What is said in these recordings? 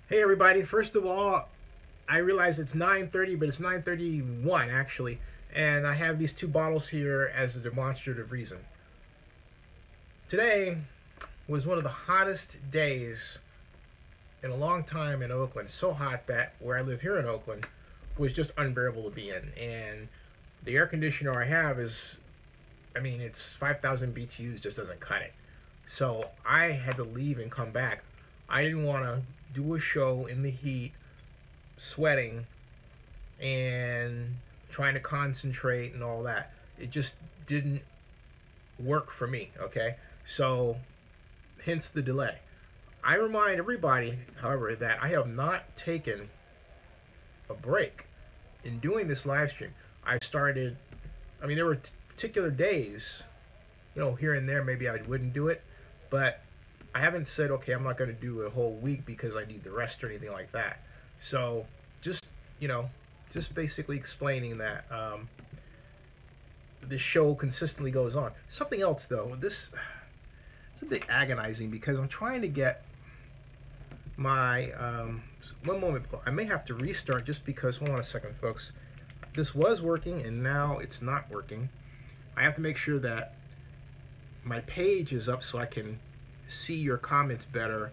Hey everybody, first of all, I realize it's 9:30, but it's 9:31 actually, and I have these two bottles here as a demonstrative reason. Today was one of the hottest days in a long time in Oakland. So hot that where I live here in Oakland was just unbearable to be in. And the air conditioner I have is, it's 5,000 BTUs, just doesn't cut it. So I had to leave and come back. I didn't want to do a show in the heat, sweating, and trying to concentrate and all that. It just didn't work for me, okay? So, hence the delay. I remind everybody, however, that I have not taken a break in doing this live stream. I started, there were particular days, here and there maybe I wouldn't do it, but I haven't said, okay, I'm not going to do a whole week because I need the rest or anything like that. So just basically explaining that this show consistently goes on. Something else though, it's a bit agonizing because I'm trying to get my, one moment, I may have to restart just because, hold on a second folks, this was working and now it's not working. I have to make sure that my page is up so I can see your comments better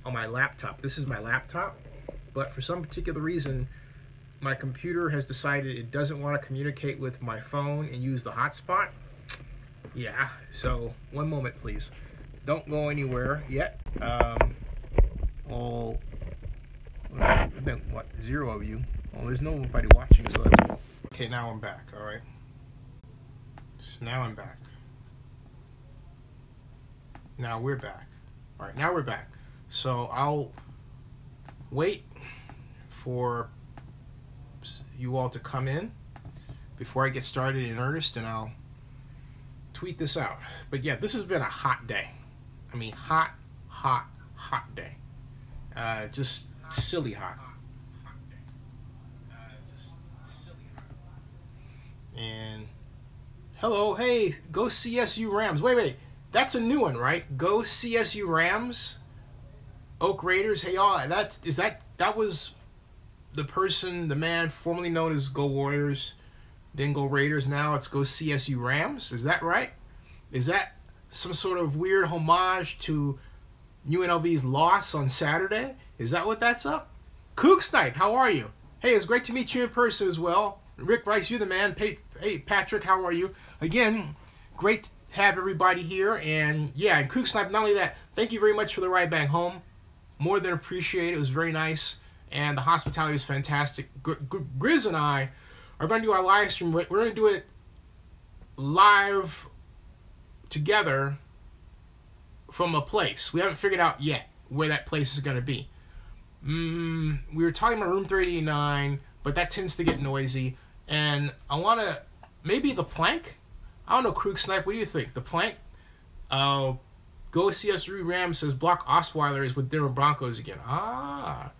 on my laptop. This is my laptop, but for some particular reason my computer has decided it doesn't want to communicate with my phone and use the hotspot. Yeah, so one moment please, don't go anywhere yet. I've been, what, 0 of you? Well, there's nobody watching, so that's cool. Okay, now I'm back. All right, so now I'm back. Now we're back. All right, now we're back. So I'll wait for you all to come in before I get started in earnest, and I'll tweet this out. But yeah, this has been a hot day. Hot day. Just silly hot. And hello, hey, go CSU Rams. Wait. That's a new one, right? Go CSU Rams, Oak Raiders. Hey y'all, that was the man formerly known as Go Warriors, then Go Raiders. Now it's Go CSU Rams. Is that right? Is that some sort of weird homage to UNLV's loss on Saturday? Is that what that's up? Kook Snipe, how are you? Hey, it's great to meet you in person as well. Rick Bryce, you're the man. Hey, Patrick, how are you? Again, great to have everybody here. And yeah, and Kook Snipe, not only that, thank you very much for the ride back home. More than appreciated. It was very nice. And the hospitality was fantastic. Grizz and I are going to do our live stream. We're going to do it live together from a place. We haven't figured out yet where that place is going to be. We were talking about room 389, but that tends to get noisy. And I want to, maybe the Plank? I don't know, Kook Snipe, what do you think? The Plank? Go CSU Rams says Brock Osweiler is with Denver Broncos again. Ah,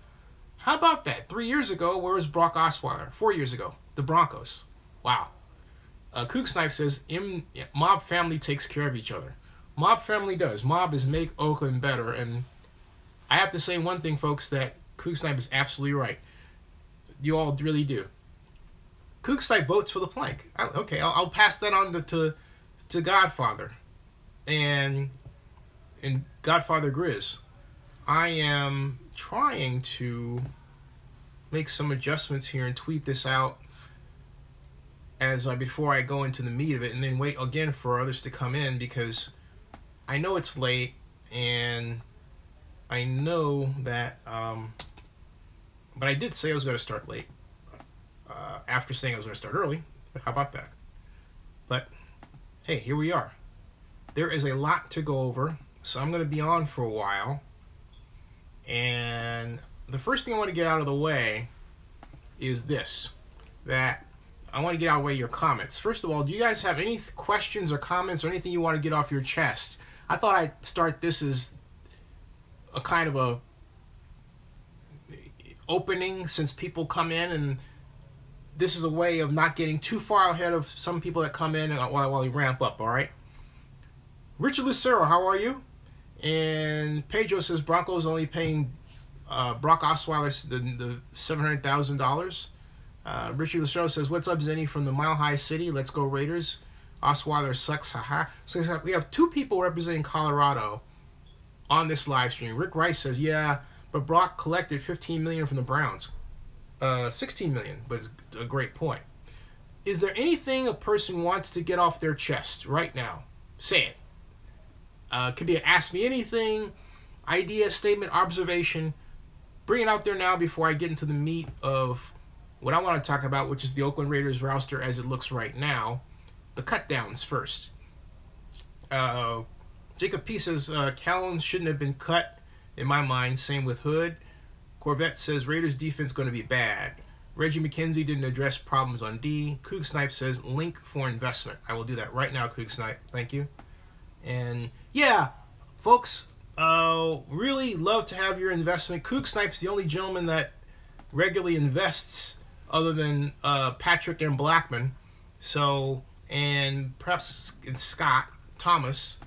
how about that? 3 years ago, where was Brock Osweiler? 4 years ago, the Broncos. Wow. Kook Snipe says Mob family takes care of each other. Mob family does. Mob is make Oakland better. And I have to say one thing, folks, that Kook Snipe is absolutely right. You all really do. Kook Snipe votes for the Plank. Okay, I'll pass that on to Godfather and Godfather Grizz. I am trying to make some adjustments here and tweet this out as before I go into the meat of it, and then wait again for others to come in, because I know it's late and I know that but I did say I was going to start late after saying I was going to start early. How about that? But hey, here we are. There is a lot to go over, so I'm going to be on for a while. And the first thing I want to get out of the way is this, that I want to get out of the way your comments. First of all, do you guys have any questions or comments or anything you want to get off your chest? I thought I'd start this as a kind of a opening, since people come in, and this is a way of not getting too far ahead of some people that come in while we ramp up, all right? Richard Lucero, how are you? And Pedro says Broncos only paying Brock Osweiler, the $700,000. Richard Lestro says, "What's up, Zenny from the Mile High City? Let's go Raiders." Osweiler sucks, haha. So we have two people representing Colorado on this live stream. Rick Rice says, "Yeah, but Brock collected $15 million from the Browns, $16 million." But it's a great point. Is there anything a person wants to get off their chest right now? Say it. Could be an ask me anything, idea, statement, observation. Bring it out there now before I get into the meat of what I want to talk about, which is the Oakland Raiders roster as it looks right now. The cut downs first. Jacob P says, Callan shouldn't have been cut in my mind. Same with Hood. Corvette says, Raiders defense going to be bad. Reggie McKenzie didn't address problems on D. Coog Snipe says, link for investment. I will do that right now, Coog Snipe. Thank you. And yeah, folks, really love to have your investment. Coog Snipe's the only gentleman that regularly invests other than Patrick and Blackman. So, and perhaps it's Scott Thomas.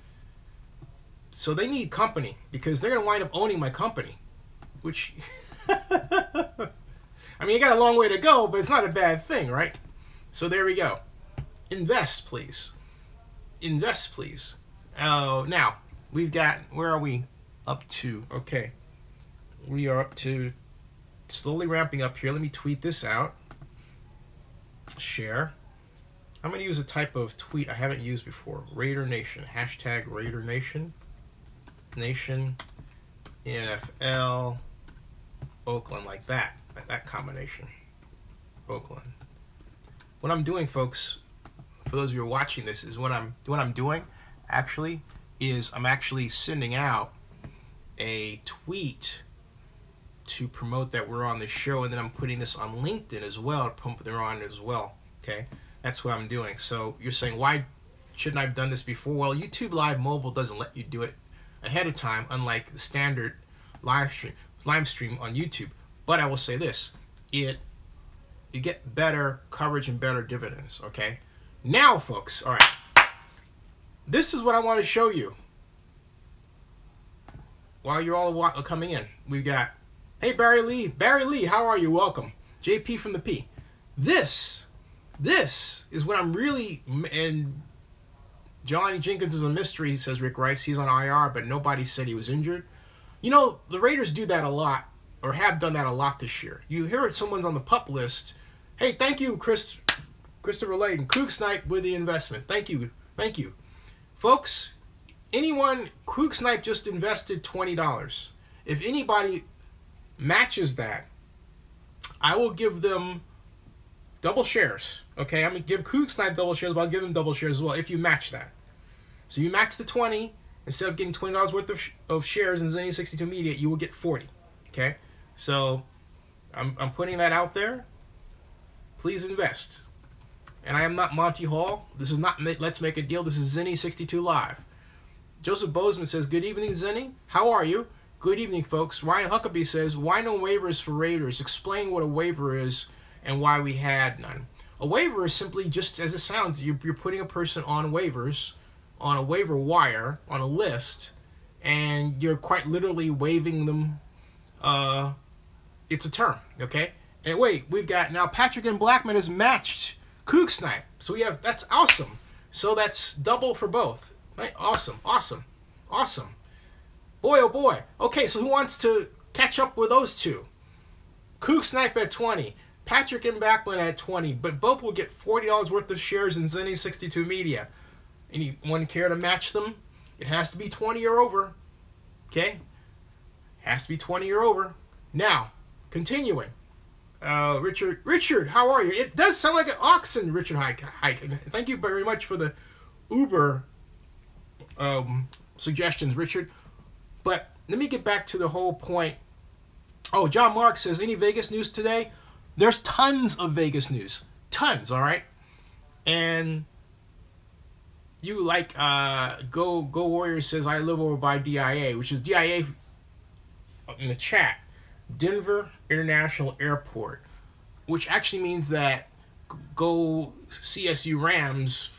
So they need company because they're going to wind up owning my company, which, I mean, you got a long way to go, but it's not a bad thing, right? So there we go. Invest, please. Invest, please. Now, we've got, where are we up to? Okay. We are up to, slowly ramping up here. Let me tweet this out. Share. I'm going to use a type of tweet I haven't used before. Raider Nation. Hashtag Raider Nation. Nation. NFL. Oakland. Like that. Like that combination. Oakland. What I'm doing, folks, for those of you who are watching this, is what I'm doing actually is I'm actually sending out a tweet to promote that we're on the show, and then I'm putting this on LinkedIn as well to pump them on as well. Okay, that's what I'm doing. So you're saying, why shouldn't I have done this before? Well, YouTube Live Mobile doesn't let you do it ahead of time, unlike the standard live stream on YouTube. But I will say this: you get better coverage and better dividends. Okay, now, folks, all right, this is what I want to show you. While you're all coming in, we've got, hey, Barry Lee, how are you? Welcome. JP from the P. This is what I'm really, and Johnny Jenkins is a mystery, says Rick Rice. He's on IR, but nobody said he was injured. You know, the Raiders do that a lot, or have done that a lot this year. You hear it, someone's on the PUP list. Hey, thank you, Christopher Layden. Coog Snipe with the investment. Thank you. Folks, anyone, Coog Snipe just invested $20. If anybody matches that, I will give them double shares. Okay, I'm going to give Coog Snipe double shares, but I'll give them double shares as well if you match that. So you match the 20, instead of getting $20 worth of shares in Zenny 62 Media, you will get 40. Okay, so I'm putting that out there. Please invest. And I am not Monty Hall. This is not Let's Make a Deal. This is Zenny 62 Live. Joseph Bozeman says, good evening, Zenny. How are you? Good evening, folks. Ryan Huckabee says, why no waivers for Raiders? Explain what a waiver is and why we had none. A waiver is simply, just as it sounds, you're putting a person on waivers, on a waiver wire, on a list, and you're quite literally waiving them. It's a term, okay? And wait, we've got now Patrick and Blackman has matched Coog Snipe. So we have, that's awesome. So that's double for both. Right? Awesome. Boy, oh boy. Okay, so who wants to catch up with those two? Coog Snipe at 20. Patrick and Blackman at 20. But both will get $40 worth of shares in Zenny 62 Media. Anyone care to match them? It has to be 20 or over. Okay? Has to be 20 or over. Now, continuing. Richard, how are you? It does sound like an oxen, Richard Hike. Thank you very much for the Uber suggestions, Richard. But let me get back to the whole point. Oh, John Mark says, any Vegas news today? There's tons of Vegas news. Tons, all right? And you like, Go Warriors says, I live over by DIA, which is DIA in the chat. Denver International Airport, which actually means that Go CSU Rams,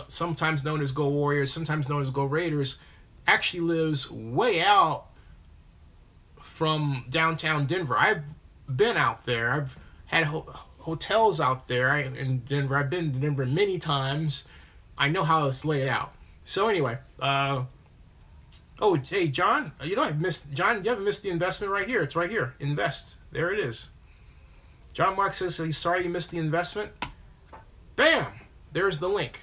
sometimes known as Go Warriors, sometimes known as Go Raiders, actually lives way out from downtown Denver. I've been out there. I've had hotels out there in Denver. I've been to Denver many times. I know how it's laid out. So anyway, oh, hey, John, you know, John, you haven't missed the investment right here. It's right here. Invest. There it is. John Mark says he's sorry you missed the investment. Bam! There's the link.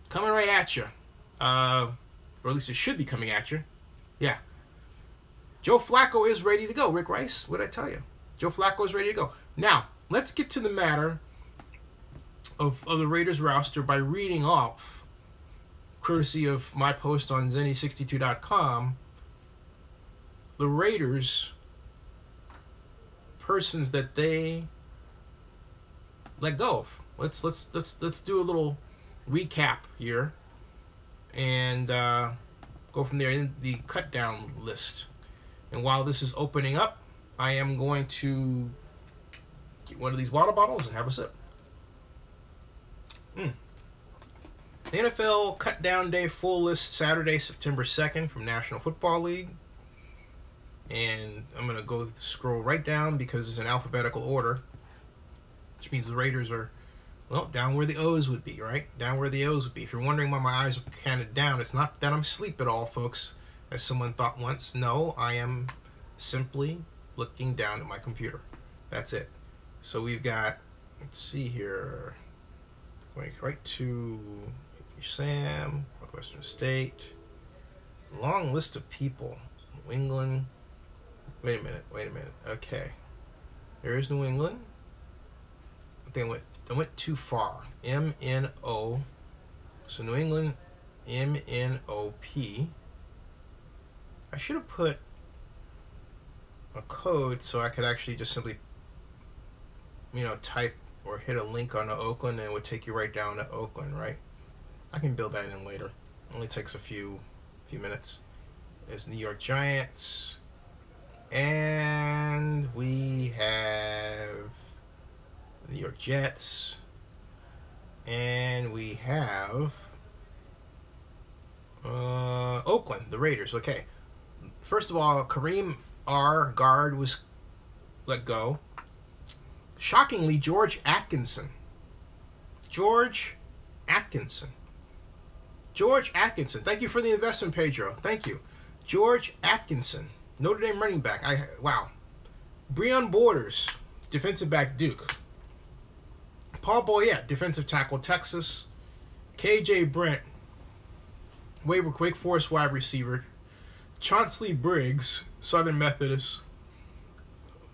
Coming right at you. Or at least it should be coming at you. Yeah. Joe Flacco is ready to go. Rick Rice, what did I tell you? Joe Flacco is ready to go. Now, let's get to the matter of the Raiders roster by reading off, courtesy of my post on Zenny62.com, the Raiders persons that they let go of. Let's do a little recap here and go from there in the cut down list. And while this is opening up, I am going to get one of these water bottles and have a sip. NFL cut down day full list Saturday, September 2nd from National Football League. And I'm going to go scroll right down because it's in alphabetical order, which means the Raiders are, well, down where the O's would be, right? Down where the O's would be. If you're wondering why my eyes are kind of down, it's not that I'm asleep at all, folks, as someone thought once. No, I am simply looking down at my computer. That's it. So we've got, let's see here, going right to Sam, Northwestern State, long list of people. New England. Wait a minute. Okay. There is New England. I think I went too far. MNO. So New England, MNOP. I should have put a code so I could actually just simply, you know, type or hit a link on Oakland and it would take you right down to Oakland, right? I can build that in later. It only takes a few minutes. There's New York Giants. And we have the New York Jets. And we have Oakland, the Raiders. Okay. First of all, Kareem R. guard was let go. Shockingly, George Atkinson. George Atkinson. Thank you for the investment, Pedro. Thank you. George Atkinson, Notre Dame running back. Wow. Breon Borders, defensive back, Duke. Paul Boyette, defensive tackle, Texas. KJ Brent, Wake Forest wide receiver. Chauncey Briggs, Southern Methodist.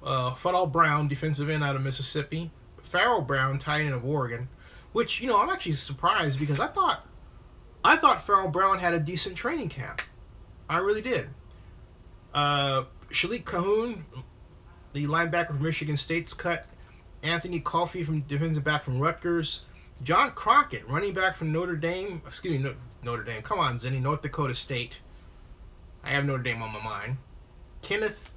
Fadal Brown, defensive end out of Mississippi. Farrell Brown, tight end of Oregon. Which, you know, I'm actually surprised because I thought Farrell Brown had a decent training camp. I really did. Shalik Cahoon, the linebacker from Michigan State's cut. Anthony Coffey, from defensive back from Rutgers. John Crockett, running back from Notre Dame. Excuse me, Notre Dame. Come on, Zenny. North Dakota State. I have Notre Dame on my mind. Kenneth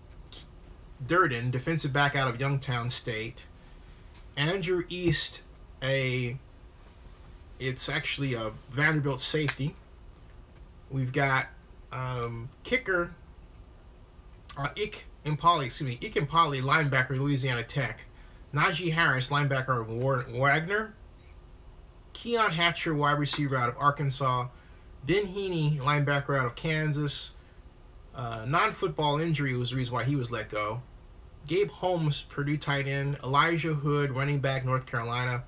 Durden, defensive back out of Youngstown State. Andrew East, it's actually a Vanderbilt safety. We've got kicker Ike Impali, linebacker, Louisiana Tech. Najee Harris, linebacker of Wagner. Keon Hatcher, wide receiver out of Arkansas. Ben Heaney, linebacker out of Kansas. Non-football injury was the reason why he was let go. Gabe Holmes, Purdue tight end. Elijah Hood, running back, North Carolina.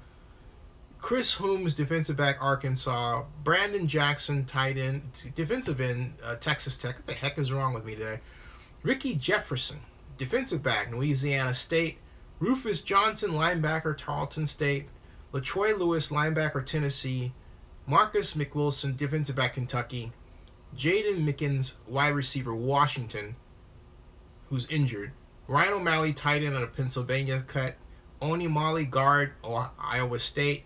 Chris Holmes, defensive back, Arkansas. Brandon Jackson, tight end, defensive end, Texas Tech. What the heck is wrong with me today? Ricky Jefferson, defensive back, Louisiana State. Rufus Johnson, linebacker, Tarleton State. LaTroy Lewis, linebacker, Tennessee. Marcus McWilson, defensive back, Kentucky. Jaden Mickens, wide receiver, Washington, who's injured. Ryan O'Malley, tight end out of Pennsylvania cut. Oni Mali, guard, Iowa State.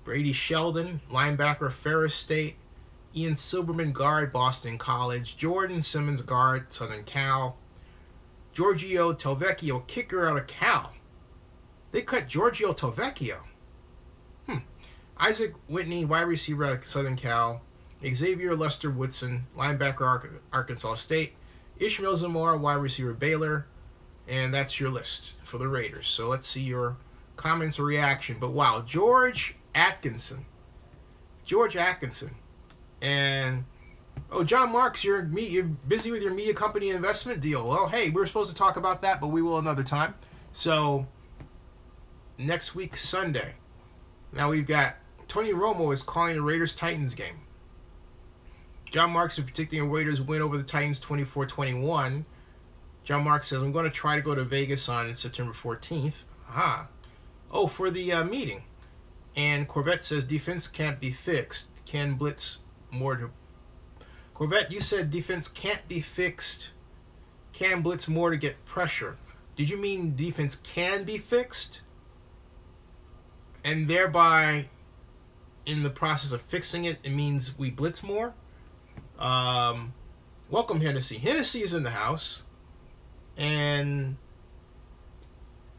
Brady Sheldon, linebacker, Ferris State. Ian Silberman, guard, Boston College. Jordan Simmons, guard, Southern Cal. Giorgio Telvecchio, kicker out of Cal. They cut Giorgio Telvecchio. Isaac Whitney, wide receiver out of Southern Cal. Xavier Lester Woodson, linebacker, Arkansas State. Ishmael Zamora, wide receiver, Baylor. And that's your list for the Raiders. So let's see your comments or reaction. But wow, George Atkinson. And, oh, John Marks, you're busy with your media company investment deal. Well, hey, we were supposed to talk about that, but we will another time. So, next week, Sunday. Now we've got Tony Romo is calling the Raiders-Titans game. John Marks is predicting a Raiders win over the Titans 24-21. John Marks says, I'm going to try to go to Vegas on September 14th. Aha. Oh, for the meeting. And Corvette says, defense can't be fixed. Can blitz more to... Corvette, you said defense can't be fixed. Can blitz more to get pressure. Did you mean defense can be fixed? And thereby, in the process of fixing it, it means we blitz more? Welcome, Hennessy. Hennessy is in the house. And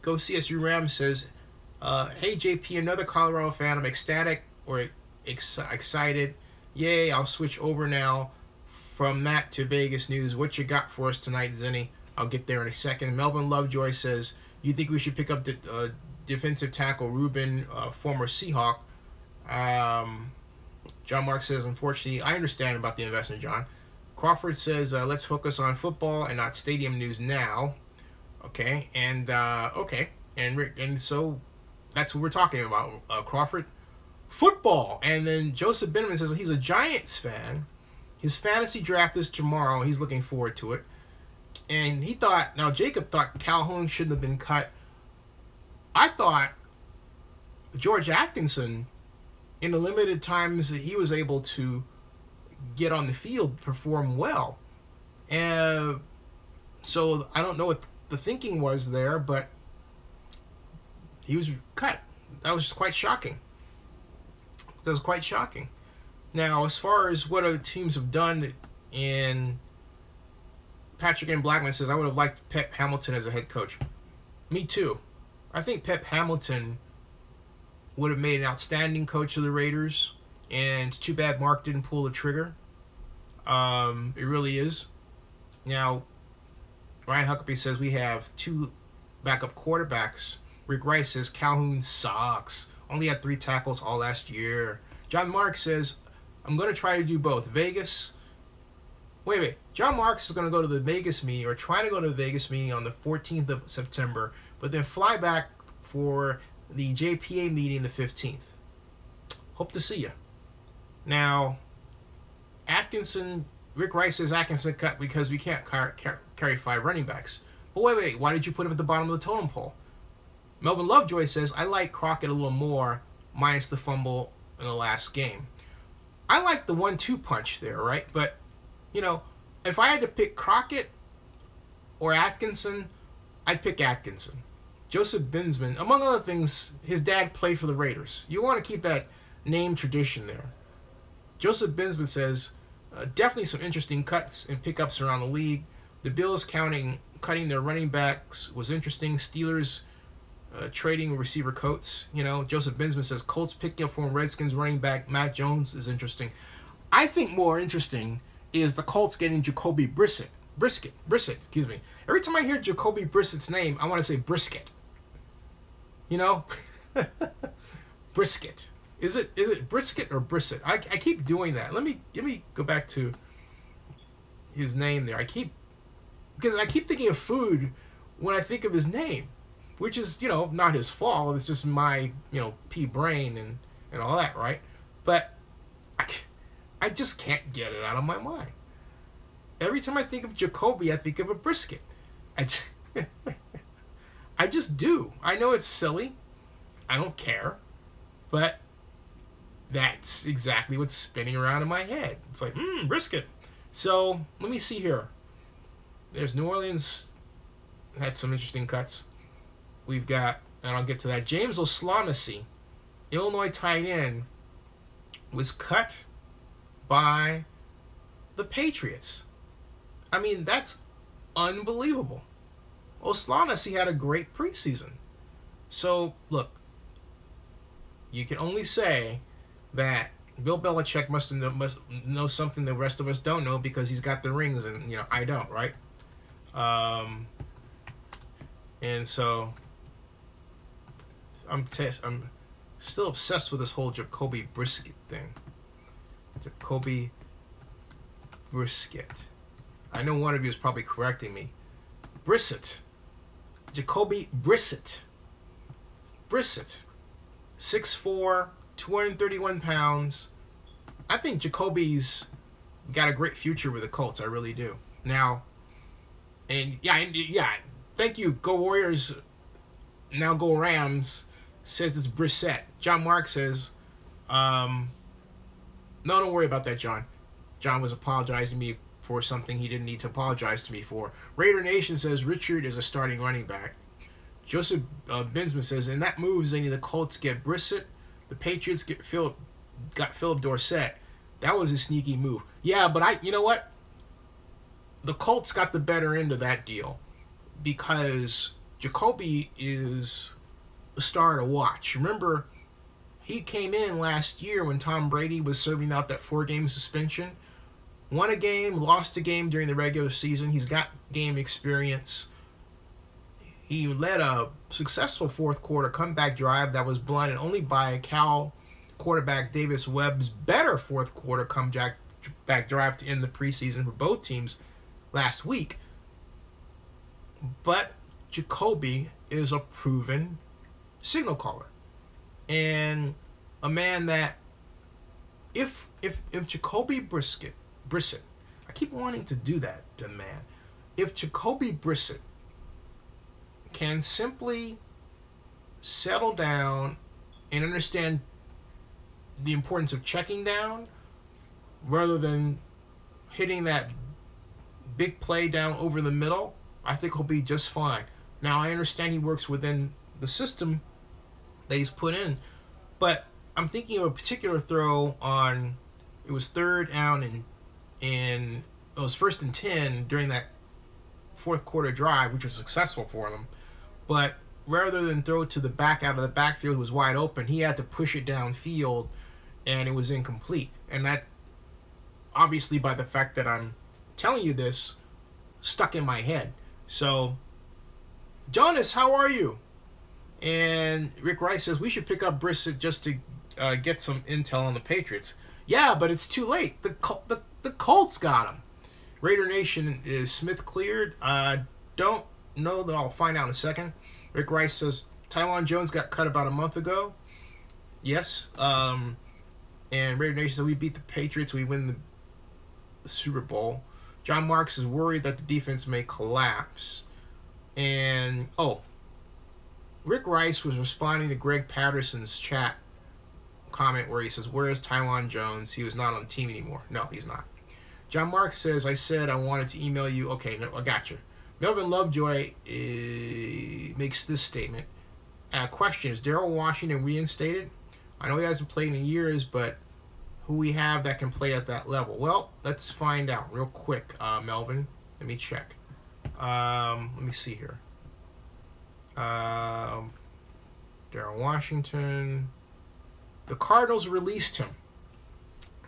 Go CSU Rams says, hey, JP, another Colorado fan. I'm ecstatic or excited. Yay, I'll switch over now from that to Vegas news. What you got for us tonight, Zenny? I'll get there in a second. Melvin Lovejoy says, you think we should pick up the defensive tackle Ruben, former Seahawk? John Mark says, unfortunately, I understand about the investment, John. Crawford says, let's focus on football and not stadium news now. Okay, and okay, and so that's what we're talking about, Crawford. Football. And then Joseph Benjamin says he's a Giants fan. His fantasy draft is tomorrow. He's looking forward to it. And he thought, now Jacob thought Calhoun shouldn't have been cut. I thought George Atkinson, in the limited times that he was able to get on the field, perform well. And so I don't know what the thinking was there, but he was cut. That was quite shocking. That was quite shocking. Now, as far as what other teams have done, and Patrick M. Blackman says, I would have liked Pep Hamilton as a head coach. Me too. I think Pep Hamilton would have made an outstanding coach of the Raiders, and it's too bad Mark didn't pull the trigger. It really is. Now, Ryan Huckabee says we have 2 backup quarterbacks. Rick Rice says Calhoun sucks. Only had 3 tackles all last year. John Marks says, I'm going to try to do both. Vegas. Wait. John Marks is going to go to the Vegas meeting, or try to go to the Vegas meeting on the 14th of September, but then fly back for the JPA meeting the 15th. Hope to see you. Now, Atkinson, Rick Rice says Atkinson cut because we can't carry 5 running backs. But wait, why did you put him at the bottom of the totem pole? Melvin Lovejoy says, I like Crockett a little more, minus the fumble in the last game. I like the 1-2 punch there, right? But, you know, if I had to pick Crockett or Atkinson, I'd pick Atkinson. Joseph Binsman, among other things, his dad played for the Raiders. You want to keep that name tradition there. Joseph Binsman says, definitely some interesting cuts and pickups around the league. The Bills cutting their running backs was interesting. Steelers trading receiver Coates. You know, Joseph Binsman says Colts picking up from Redskins running back Matt Jones is interesting. I think more interesting is the Colts getting Jacoby Brissett. Brisket, excuse me. Every time I hear Jacoby Brissett's name, I want to say brisket. You know? Brisket. Is it brisket or brisket? I keep doing that. Let me go back to his name there. Because I keep thinking of food when I think of his name, which is, you know, not his fault. It's just my, you know, pea brain and all that, right? But I just can't get it out of my mind. Every time I think of Jacoby, I think of a brisket. I just do. I know it's silly. I don't care. But that's exactly what's spinning around in my head. It's like, brisket. So, let me see here. There's New Orleans. Had some interesting cuts. We've got, and I'll get to that, James O'Shaughnessy, Illinois tight end, was cut by the Patriots. I mean, that's unbelievable. O'Shaughnessy had a great preseason. So, look, you can only say that Bill Belichick must know something the rest of us don't know because he's got the rings and, you know, I don't, right? And so I'm still obsessed with this whole Jacoby Brissett thing. Jacoby Brissett. I know one of you is probably correcting me. Brissett. Jacoby Brissett. Brissett. 6'4", 231 pounds. I think Jacoby's got a great future with the Colts. I really do. Now, and yeah. Thank you, Go Warriors. Now Go Rams. Says it's Brissett. John Mark says, no, don't worry about that, John. John was apologizing to me for something he didn't need to apologize to me for. Raider Nation says Richard is a starting running back. Joseph Binsman says, in that move, Zany, the Colts get Brissett. The Patriots got Philip Dorsett. That was a sneaky move. Yeah, but you know what? The Colts got the better end of that deal because Jacoby is a star to watch. Remember, he came in last year when Tom Brady was serving out that 4-game suspension. Won a game, lost a game during the regular season. He's got game experience. He led a successful fourth quarter comeback drive that was blinded only by Cal quarterback Davis Webb's better fourth quarter comeback drive to end the preseason for both teams last week. But Jacoby is a proven signal caller and a man that if Jacoby Brissett, I keep wanting to do that to man. If Jacoby Brissett can simply settle down and understand the importance of checking down rather than hitting that big play down over the middle, I think he'll be just fine. Now, I understand he works within the system that he's put in, but I'm thinking of a particular throw on, it was third down and it was 1st and 10 during that fourth quarter drive, which was successful for them. But rather than throw it to the back out of the backfield, it was wide open. He had to push it downfield, and it was incomplete. And that, obviously, by the fact that I'm telling you this, stuck in my head. So, Jonas, how are you? And Rick Rice says, we should pick up Brissett just to get some intel on the Patriots. Yeah, but it's too late. The Colts got him. Raider Nation, is Smith cleared? Don't know, that I'll find out in a second. Rick Rice says, Tywan Jones got cut about a month ago. Yes. And Raider Nation says, we beat the Patriots. We win the Super Bowl. John Marks is worried that the defense may collapse. And, Rick Rice was responding to Greg Patterson's chat comment where he says, where is Tywan Jones? He was not on the team anymore. No, he's not. John Marks says, I said I wanted to email you. Okay, no, I got you. Melvin Lovejoy makes this statement. Question, is Daryl Washington reinstated? I know he hasn't played in years, but who we have that can play at that level? Well, let's find out real quick, Melvin. Let me check. Let me see here. Daryl Washington. The Cardinals released him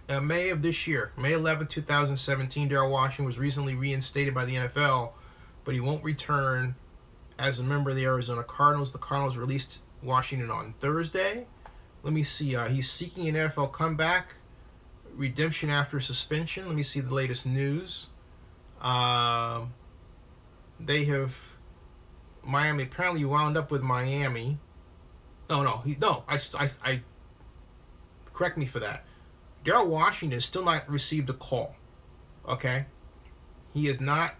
in May of this year. May 11, 2017, Daryl Washington was recently reinstated by the NFL, but he won't return as a member of the Arizona Cardinals. The Cardinals released Washington on Thursday. Let me see. He's seeking an NFL comeback, redemption after suspension. Let me see the latest news. They have Miami apparently wound up with Miami. I correct me for that. Daryl Washington has still not received a call. Okay? He has not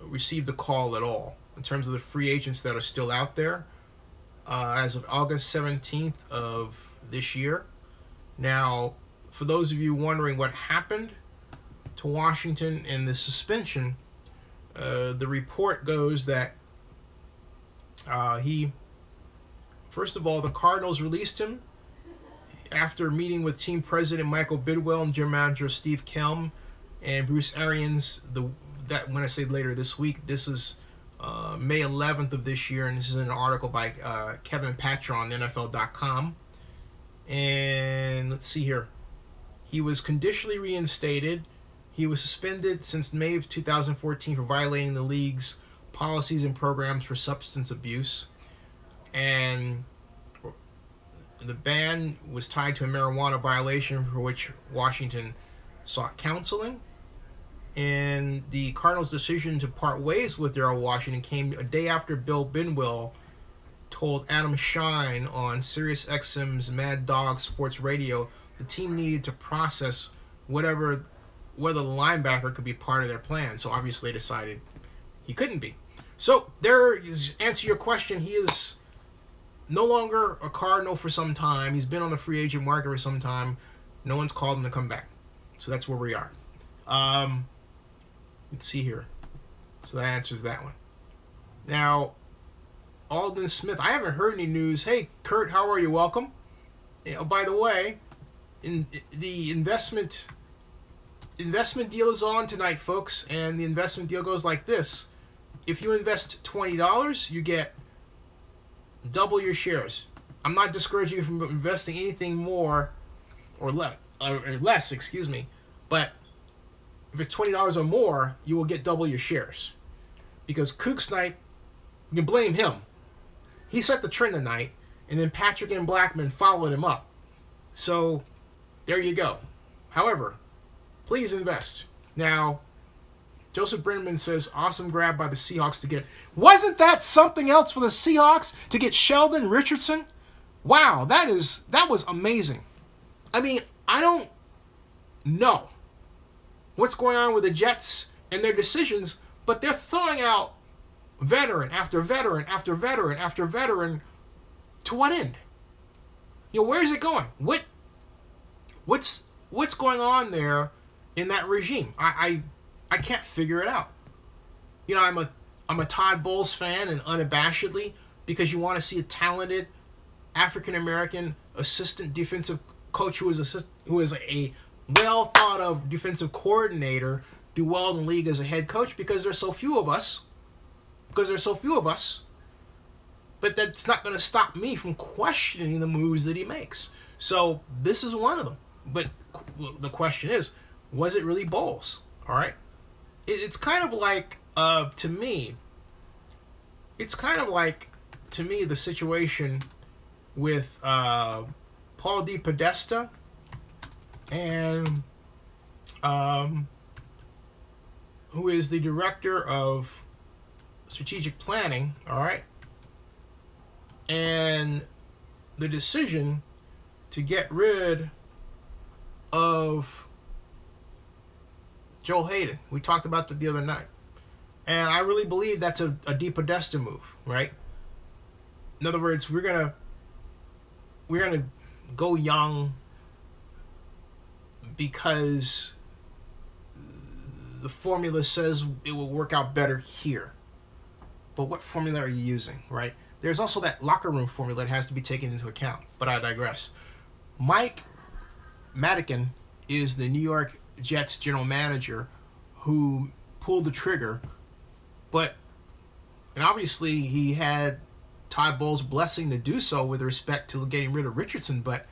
received a call at all in terms of the free agents that are still out there as of August 17th of this year. Now, for those of you wondering what happened to Washington and the suspension, the report goes that first of all, the Cardinals released him after meeting with team president Michael Bidwell and general manager Steve Kelm and Bruce Arians. That when I say later this week, this is May 11th of this year, and this is an article by Kevin Patra on NFL.com. And let's see here. He was conditionally reinstated. He was suspended since May of 2014 for violating the league's policies and programs for substance abuse. And the ban was tied to a marijuana violation for which Washington sought counseling. And the Cardinals' decision to part ways with Darrell Washington came a day after Bill Binwell told Adam Shine on SiriusXM's Mad Dog Sports Radio the team needed to process whether the linebacker could be part of their plan. So obviously they decided he couldn't be. So there is, answer your question, he is no longer a Cardinal for some time. He's been on the free agent market for some time. No one's called him to come back. So that's where we are. Let's see here. So that answers that one. Now, Aldon Smith, I haven't heard any news. Hey, Kurt, how are you? Welcome. Oh, by the way, the investment deal is on tonight, folks, and the investment deal goes like this. If you invest $20, you get double your shares. I'm not discouraging you from investing anything more or less, excuse me, but if it's $20 or more, you will get double your shares. Because Kook Snipe, you can blame him. He set the trend tonight, and then Patrick and Blackman followed him up. So, there you go. However, please invest. Now, Joseph Brennan says, awesome grab by the Seahawks to get... Wasn't that something else for the Seahawks to get Sheldon Richardson? Wow, that was amazing. I mean, I don't know what's going on with the Jets and their decisions, but they're throwing out veteran after veteran after veteran after veteran. To what end? You know, where is it going? What's going on there in that regime? I can't figure it out. You know, I'm a Todd Bowles fan, and unabashedly, because you want to see a talented African American assistant defensive coach who is a well thought of defensive coordinator do well in the league as a head coach, because there's so few of us. But that's not going to stop me from questioning the moves that he makes. So this is one of them. But the question is, was it really Bowles? All right. It's kind of like, to me, the situation with Paul D. Podesta and who is the director of strategic planning, all right, and the decision to get rid of Joel Hayden. We talked about that the other night. And I really believe that's a deep Podesta move, right? In other words, we're gonna go young because the formula says it will work out better here. But what formula are you using, right? There's also that locker room formula that has to be taken into account. But I digress. Mike Madigan is the New York Jets general manager who pulled the trigger, and obviously he had Todd Bowles' blessing to do so with respect to getting rid of Richardson. But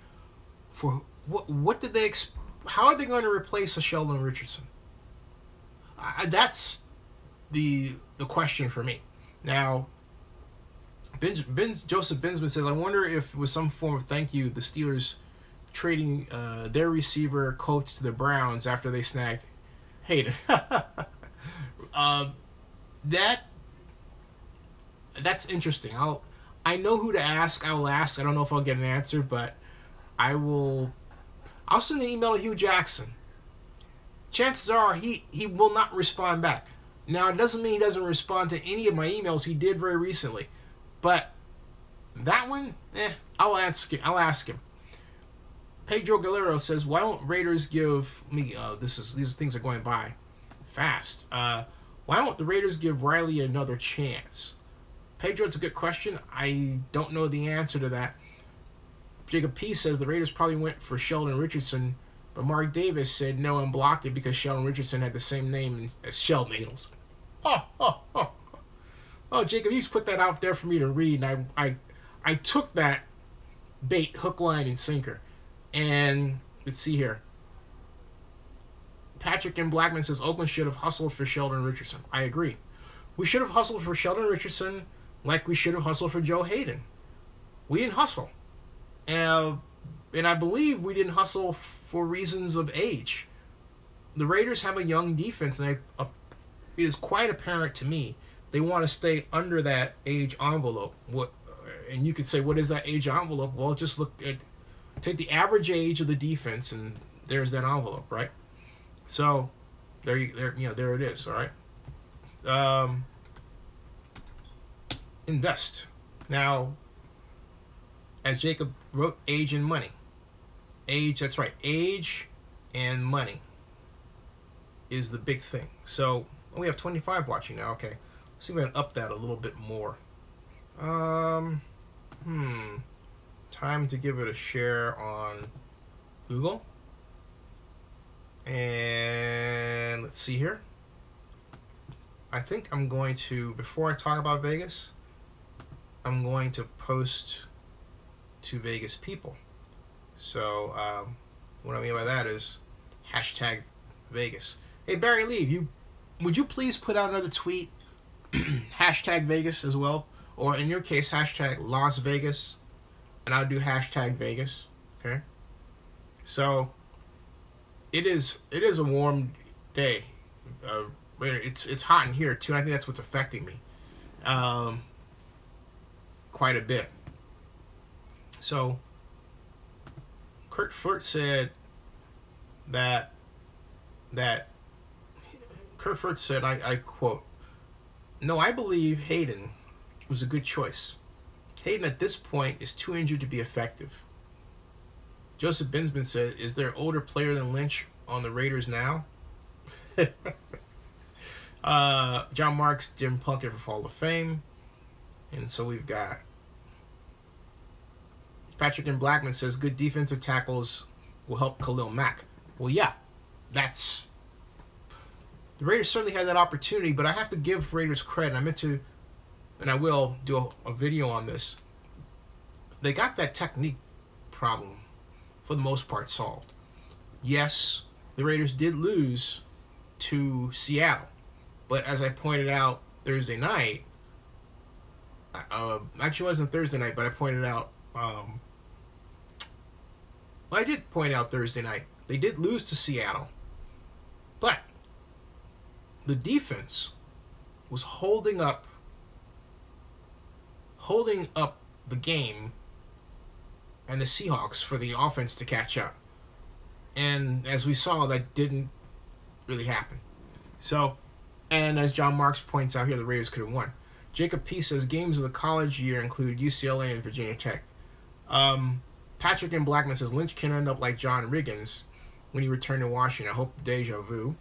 for what did they? How are they going to replace a Sheldon Richardson? That's the question for me. Now, Joseph Binsman says, I wonder if it was some form of thank you, the Steelers trading their receiver coach to the Browns after they snagged Hayden. That's interesting. I know who to ask. I'll ask. I don't know if I'll get an answer, but I'll send an email to Hugh Jackson. Chances are he will not respond back. Now, it doesn't mean he doesn't respond to any of my emails. He did very recently. But that one, I'll ask him. Pedro Galero says, why don't Raiders give me, these things are going by fast. Why don't the Raiders give Riley another chance? Pedro, it's a good question. I don't know the answer to that. Jacob P says the Raiders probably went for Sheldon Richardson, but Mark Davis said no and blocked it because Sheldon Richardson had the same name as Sheldon Needles. Oh, Jacob, you put that out there for me to read, and I took that bait, hook, line, and sinker. And let's see here. Patrick and Blackman says Oakland should have hustled for Sheldon Richardson. I agree. We should have hustled for Sheldon Richardson like we should have hustled for Joe Hayden. We didn't hustle. And I believe we didn't hustle for reasons of age. The Raiders have a young defense, and it is quite apparent to me they want to stay under that age envelope. And you could say, what is that age envelope? Well, just take the average age of the defense, and there's that envelope, right? So there it is. All right. Invest now. As Jacob wrote, age and money. Age, that's right. Age and money is the big thing. So we have 25 watching now. Okay, let's see if we can up that a little bit more. Time to give it a share on Google. And let's see here. I think I'm going to, before I talk about Vegas, I'm going to post to Vegas people. So what I mean by that is hashtag Vegas. Hey Barry Lee, would you please put out another tweet hashtag Vegas as well, or in your case hashtag Las Vegas, and I'll do hashtag Vegas. Okay. So it is a warm day. It's hot in here too. And I think that's what's affecting me quite a bit. So Kurt Flirt said that Kurt Flirt said, I quote, "No, I believe Hayden was a good choice. Hayden at this point is too injured to be effective." Joseph Binsman said, "Is there an older player than Lynch on the Raiders now?" John Marks, Jim Plunkett for Hall of Fame. And so we've got Patrick and Blackman says good defensive tackles will help Khalil Mack. Well, yeah, the Raiders certainly had that opportunity, but I have to give Raiders credit. I meant to, and I will do a video on this. They got that technique problem for the most part solved. Yes, the Raiders did lose to Seattle, but as I pointed out Thursday night, actually it wasn't Thursday night, but I pointed out, I did point out Thursday night, they did lose to Seattle, but the defense was holding up the game and the Seahawks for the offense to catch up. And as we saw, that didn't really happen. So, and as John Marks points out here, the Raiders could have won. Jacob P. says games of the college year include UCLA and Virginia Tech. Patrick and Blackman says Lynch can end up like John Riggins when he returned to Washington. I hope deja vu.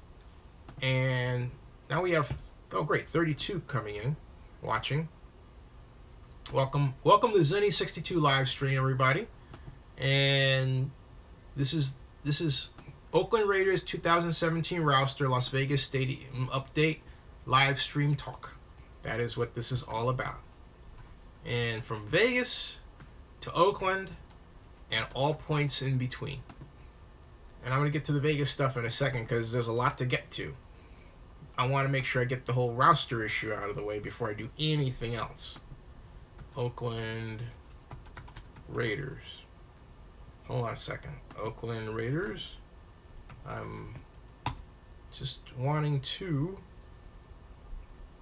And now we have, oh great, 32 coming in, watching. Welcome to Zenny62 live stream, everybody. And this is Oakland Raiders 2017 roster, Las Vegas Stadium update, live stream talk. That is what this is all about. And from Vegas to Oakland and all points in between. And I'm going to get to the Vegas stuff in a second because there's a lot to get to. I want to make sure I get the whole roster issue out of the way before I do anything else. Oakland Raiders. Hold on a second. Oakland Raiders. I'm just wanting to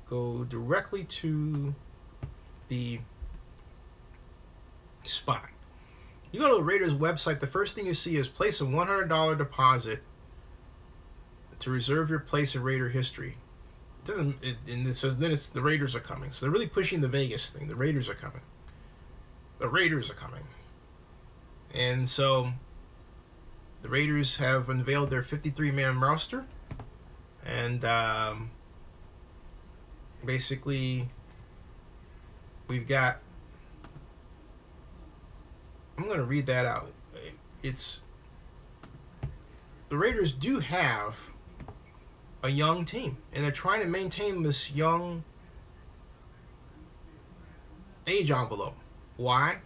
go directly to the spot. You go to the Raiders website, the first thing you see is place a $100 deposit to reserve your place in Raider history. And it says then it's the Raiders are coming. So they're really pushing the Vegas thing. The Raiders are coming. The Raiders are coming. And so the Raiders have unveiled their 53-man roster. And basically we've got, I'm going to read that out. It's, the Raiders do have a young team, and they're trying to maintain this young age envelope. Why?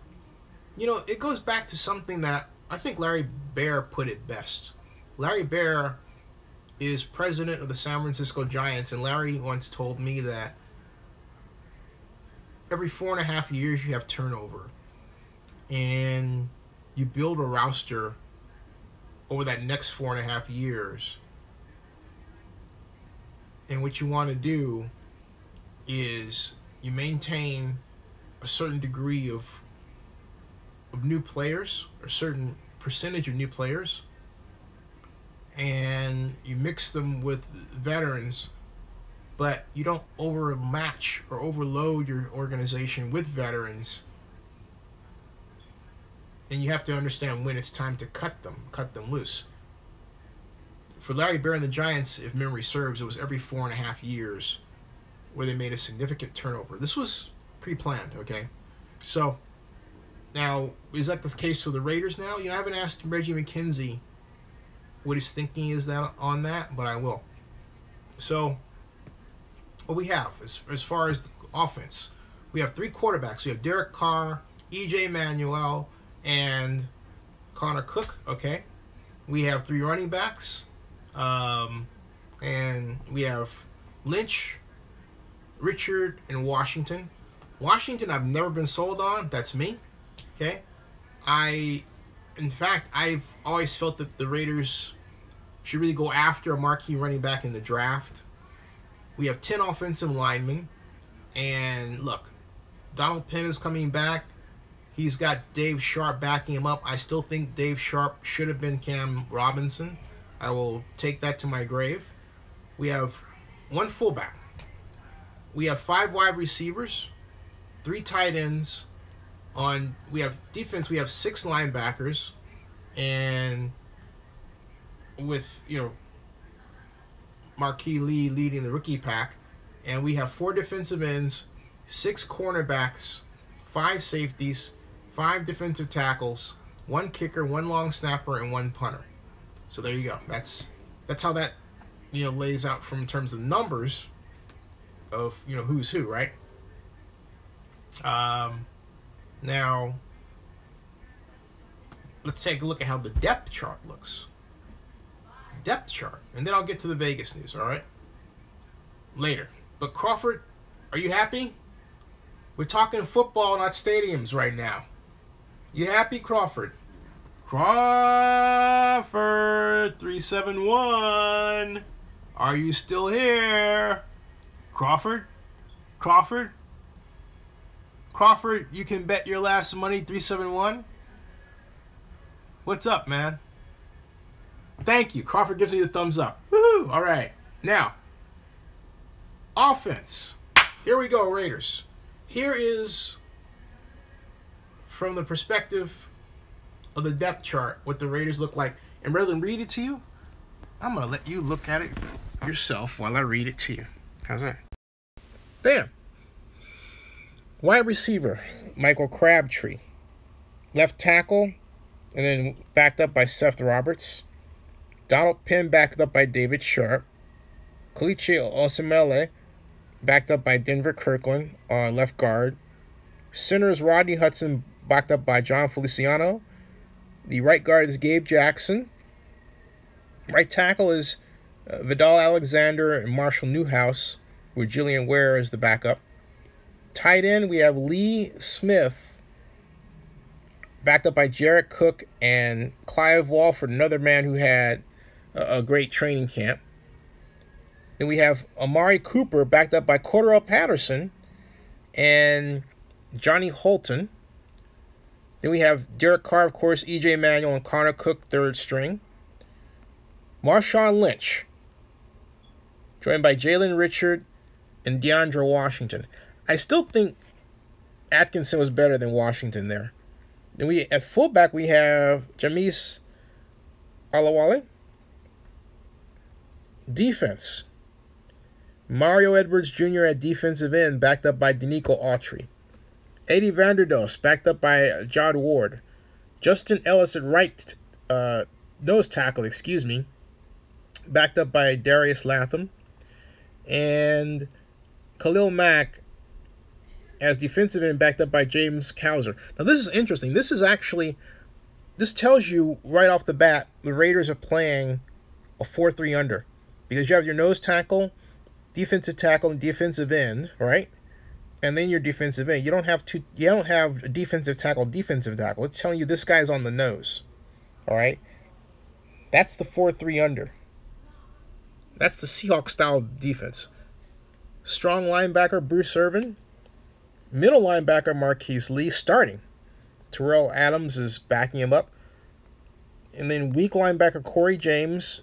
You know, it goes back to something that I think Larry Baer put it best. Larry Baer is president of the San Francisco Giants, and Larry once told me that every 4.5 years you have turnover, and you build a roster over that next 4.5 years. And what you want to do is you maintain a certain degree of new players, a certain percentage of new players, and you mix them with veterans, but you don't overmatch or overload your organization with veterans. And you have to understand when it's time to cut them loose. For Larry Bear and the Giants, if memory serves, it was every 4.5 years where they made a significant turnover. This was pre-planned, okay? So, now, is that the case for the Raiders now? You know, I haven't asked Reggie McKenzie what his thinking is on that, but I will. So, what we have, as far as the offense, we have 3 quarterbacks. We have Derek Carr, E.J. Manuel, and Connor Cook, okay? We have 3 running backs, and we have Lynch, Richard, and Washington. Washington, I've never been sold on. That's me, okay? In fact, I've always felt that the Raiders should really go after a marquee running back in the draft. We have 10 offensive linemen, and look, Donald Penn is coming back. He's got Dave Sharp backing him up. I still think Dave Sharp should have been Cam Robinson. I will take that to my grave. We have 1 fullback. We have 5 wide receivers, 3 tight ends. We have defense, we have 6 linebackers, and with, you know, Marquis Lee leading the rookie pack. And we have 4 defensive ends, 6 cornerbacks, 5 safeties, 5 defensive tackles, 1 kicker, 1 long snapper, and 1 punter. So there you go. That's how that, you know, lays out from in terms of numbers of, you know, who's who, right? Now, let's take a look at how the depth chart looks. Depth chart. And then I'll get to the Vegas news, all right? Later. But Crawford, are you happy? We're talking football, not stadiums right now. You happy, Crawford? Crawford 371. Are you still here? Crawford? Crawford? Crawford, you can bet your last money 371. What's up, man? Thank you. Crawford gives me the thumbs up. Woohoo! All right. Now, offense. Here we go, Raiders. Here is, from the perspective of the depth chart, what the Raiders look like. And rather than read it to you, I'm going to let you look at it yourself while I read it to you. How's that? Bam. Wide receiver, Michael Crabtree. Left tackle, and then backed up by Seth Roberts. Donald Penn backed up by David Sharp. Kalichi Osemele backed up by Denver Kirkland on left guard. Center is Rodney Hudson backed up by John Feliciano. The right guard is Gabe Jackson. Right tackle is Vidal Alexander and Marshall Newhouse, with Jillian Ware as the backup. Tight end, we have Lee Smith, backed up by Jarrett Cook and Clive Walford, another man who had a great training camp. Then we have Amari Cooper, backed up by Cordarrelle Patterson and Johnny Holton. Then we have Derek Carr, of course, E.J. Manuel, and Connor Cook, third string. Marshawn Lynch, joined by Jalen Richard and DeAndre Washington. I still think Atkinson was better than Washington there. Then at fullback, we have Jameis Alawale. Defense, Mario Edwards Jr. at defensive end, backed up by Danico Autry. Eddie Vanderdoes, backed up by Jod Ward. Justin Ellis at right nose tackle, backed up by Darius Latham. And Khalil Mack as defensive end, backed up by James Cowser. Now, this is interesting. This tells you right off the bat the Raiders are playing a 4-3 under. because you have your nose tackle, and defensive end, right? And then your defensive end. You don't have a defensive tackle. It's telling you this guy's on the nose. All right? That's the 4-3 under. That's the Seahawks style defense. Strong linebacker Bruce Irvin. Middle linebacker Marquise Lee starting. Terrell Adams is backing him up. And then weak linebacker Corey James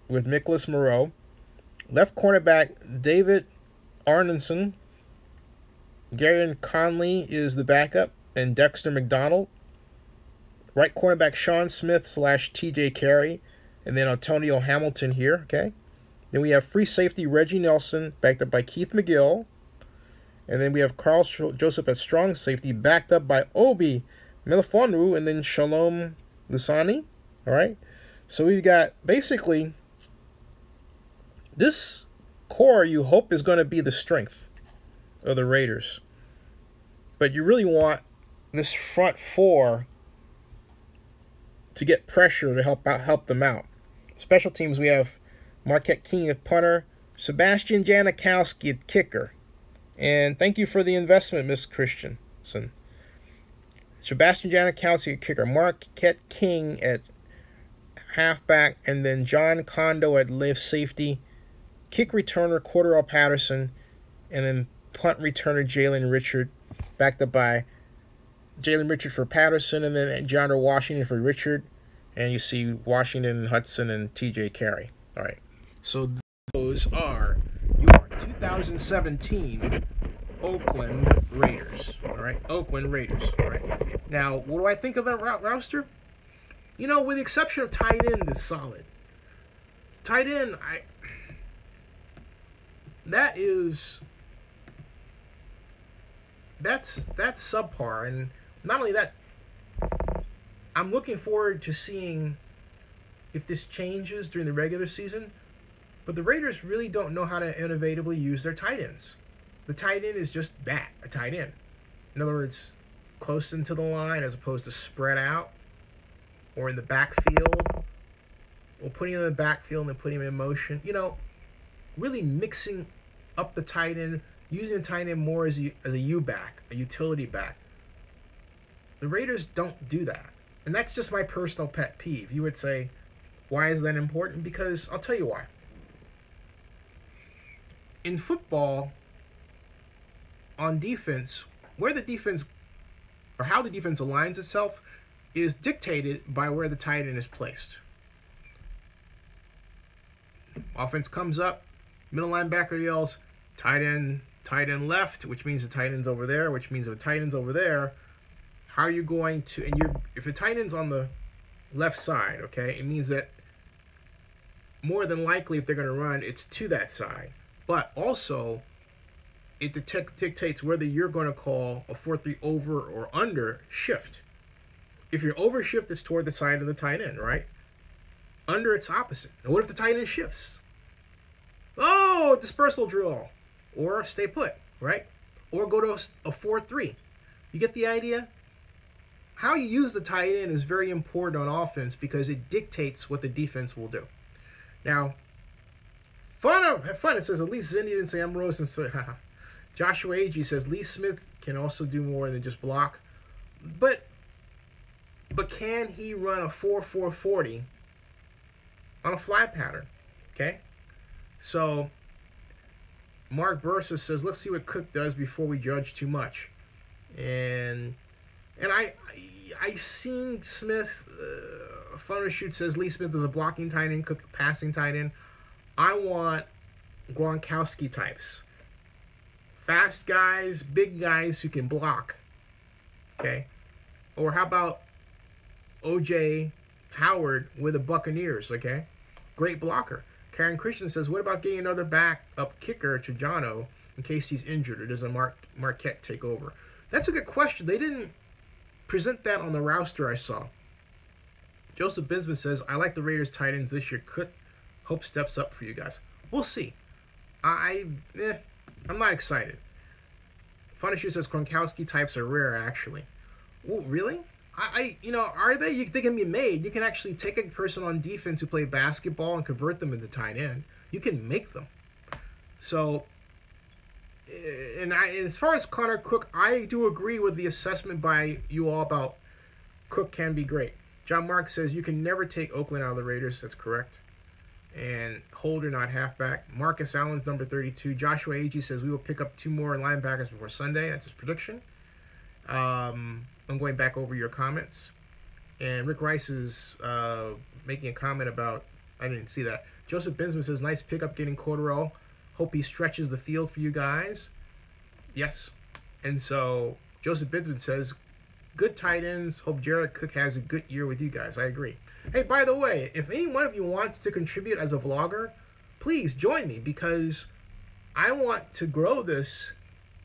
with Nicholas Moreau. Left cornerback David Arneson. Garion Conley is the backup, and Dexter McDonald. Right cornerback Sean Smith / TJ Carey, and then Antonio Hamilton here, okay? Then we have free safety Reggie Nelson, backed up by Keith McGill. And then we have Carl Joseph at strong safety, backed up by Obi Melifonwu, and then Shalom Lusani, all right? So we've got basically this core you hope is going to be the strength of the Raiders. But you really want this front four to get pressure to help them out. Special teams, we have Marquette King at punter, Sebastian Janikowski at kicker. And thank you for the investment, Miss Christensen. Sebastian Janikowski at kicker, Marquette King at halfback, and then John Kondo at left safety, kick returner Cordell Patterson, and then punt returner Jalen Richard, backed up by Jalen Richard for Patterson, and then John Washington for Richard. And you see Washington, Hudson, and TJ Carey. All right. So those are your 2017 Oakland Raiders. All right. Oakland Raiders. All right. Now, what do I think of that roster? You know, with the exception of tight end, it's solid. Tight end, that's subpar. And not only that, I'm looking forward to seeing if this changes during the regular season. But the Raiders really don't know how to innovatively use their tight ends. The tight end is just that, a tight end. In other words, close into the line as opposed to spread out or in the backfield. Or putting him in the backfield and then putting him in motion. You know, really mixing up the tight end, using the tight end more as a U-back, a utility back. The Raiders don't do that. And that's just my personal pet peeve. You would say, why is that important? Because I'll tell you why. In football, on defense, where the defense, or how the defense aligns itself, is dictated by where the tight end is placed. Offense comes up, middle linebacker yells, tight end left, which means the tight end's over there, which means if the tight end's over there, how are you going to, if the tight end's on the left side, okay, it means that more than likely if they're going to run, it's to that side. But also, it dictates whether you're going to call a 4-3 over or under shift. If your over shift is toward the side of the tight end, right? Under, it's opposite. Now, what if the tight end shifts? Oh, dispersal drill. Or stay put, right? Or go to a 4-3. You get the idea? How you use the tight end is very important on offense because it dictates what the defense will do. Now, have fun. It says at least Zindy didn't say Ambrose and say, haha. Joshua Agee says Lee Smith can also do more than just block. But can he run a 4-4-40 on a flat pattern? Okay? So, Mark Bursa says, let's see what Cook does before we judge too much. And I've seen Smith, Funner Shoot says Lee Smith is a blocking tight end, Cook a passing tight end. I want Gronkowski types. Fast guys, big guys who can block. Okay? Or how about O.J. Howard with the Buccaneers, okay? Great blocker. Karen Christian says, what about getting another backup kicker to Jono in case he's injured, or does a Marquette take over? That's a good question. They didn't present that on the roster I saw. Joseph Binsman says, I like the Raiders tight ends this year. Hope steps up for you guys. We'll see. I'm not excited. Funisher says Gronkowski types are rare, actually. Well, really? Are they? They can be made. You can actually take a person on defense who play basketball and convert them into tight end. You can make them. So, and as far as Connor Cook, I do agree with the assessment by you all about Cook can be great. John Mark says you can never take Oakland out of the Raiders. That's correct. And Holder, not halfback. Marcus Allen's number 32. Joshua Agee says we will pick up 2 more linebackers before Sunday. That's his prediction. I'm going back over your comments. And Rick Rice is making a comment about, I didn't see that. Joseph Binsman says, nice pickup getting Cordero. Hope he stretches the field for you guys. Yes. And so Joseph Binsman says, good tight ends. Hope Jared Cook has a good year with you guys. I agree. Hey, by the way, if any one of you wants to contribute as a vlogger, please join me because I want to grow this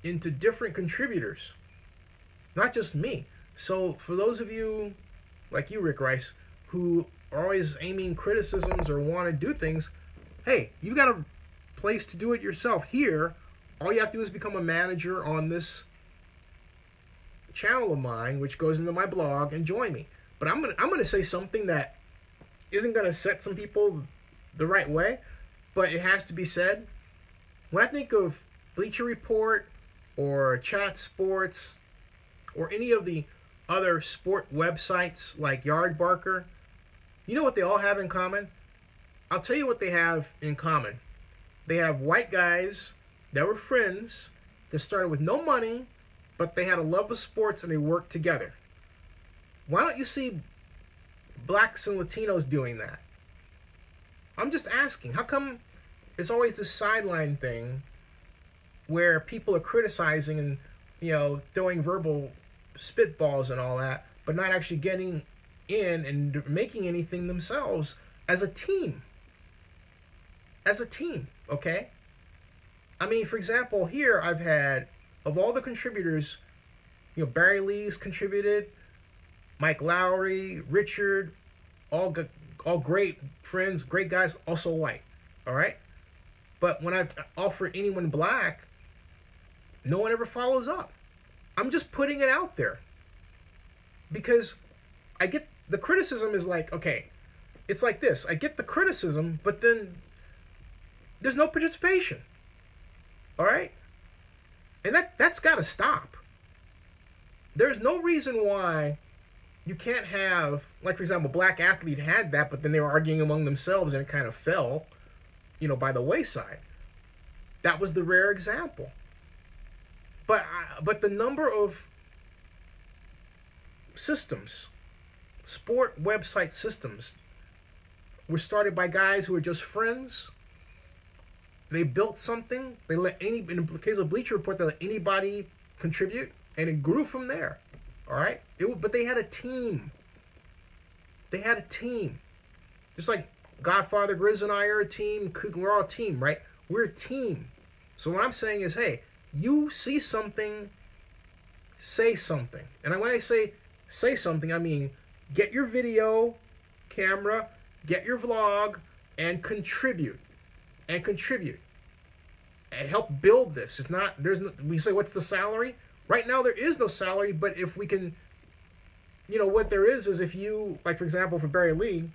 into different contributors, not just me. So for those of you like you, Rick Rice, who are always aiming criticisms or want to do things, hey, you got a place to do it yourself. Here, all you have to do is become a manager on this channel of mine, which goes into my blog, and join me. But I'm gonna say something that isn't gonna set some people the right way, but it has to be said. When I think of Bleacher Report or Chat Sports or any of the other sport websites like Yardbarker, you know what they all have in common? I'll tell you what they have in common. They have white guys that were friends that started with no money, but they had a love of sports and they worked together. Why don't you see blacks and Latinos doing that? I'm just asking. How come it's always this sideline thing where people are criticizing and, you know, throwing verbal spitballs and all that, but not actually getting in and making anything themselves as a team? As a team, okay? I mean, for example, here I've had, of all the contributors, you know, Barry Lee's contributed, Mike Lowry, Richard, all great friends, great guys, also white, all right? But when I've offered anyone black, no one ever follows up. I'm just putting it out there. Because I get, the criticism is like, okay, it's like this. I get the criticism, but then there's no participation, all right? And that's got to stop. There's no reason why you can't have, like, for example, Black Athlete had that, but then they were arguing among themselves and it kind of fell, you know, by the wayside. That was the rare example. But the number of systems, sport website systems, were started by guys who were just friends. They built something. They let in the case of Bleacher Report, they let anybody contribute, and it grew from there. All right, but they had a team. They had a team, just like Godfather Grizz and I are a team. We're all a team, right? We're a team. So what I'm saying is, hey, you see something, say something. And when I say something, I mean get your video camera, get your vlog, and contribute. And contribute. And help build this. It's not, we say, what's the salary? Right now there is no salary, but if we can, you know, what there is if you, like for example, for Barry Lee,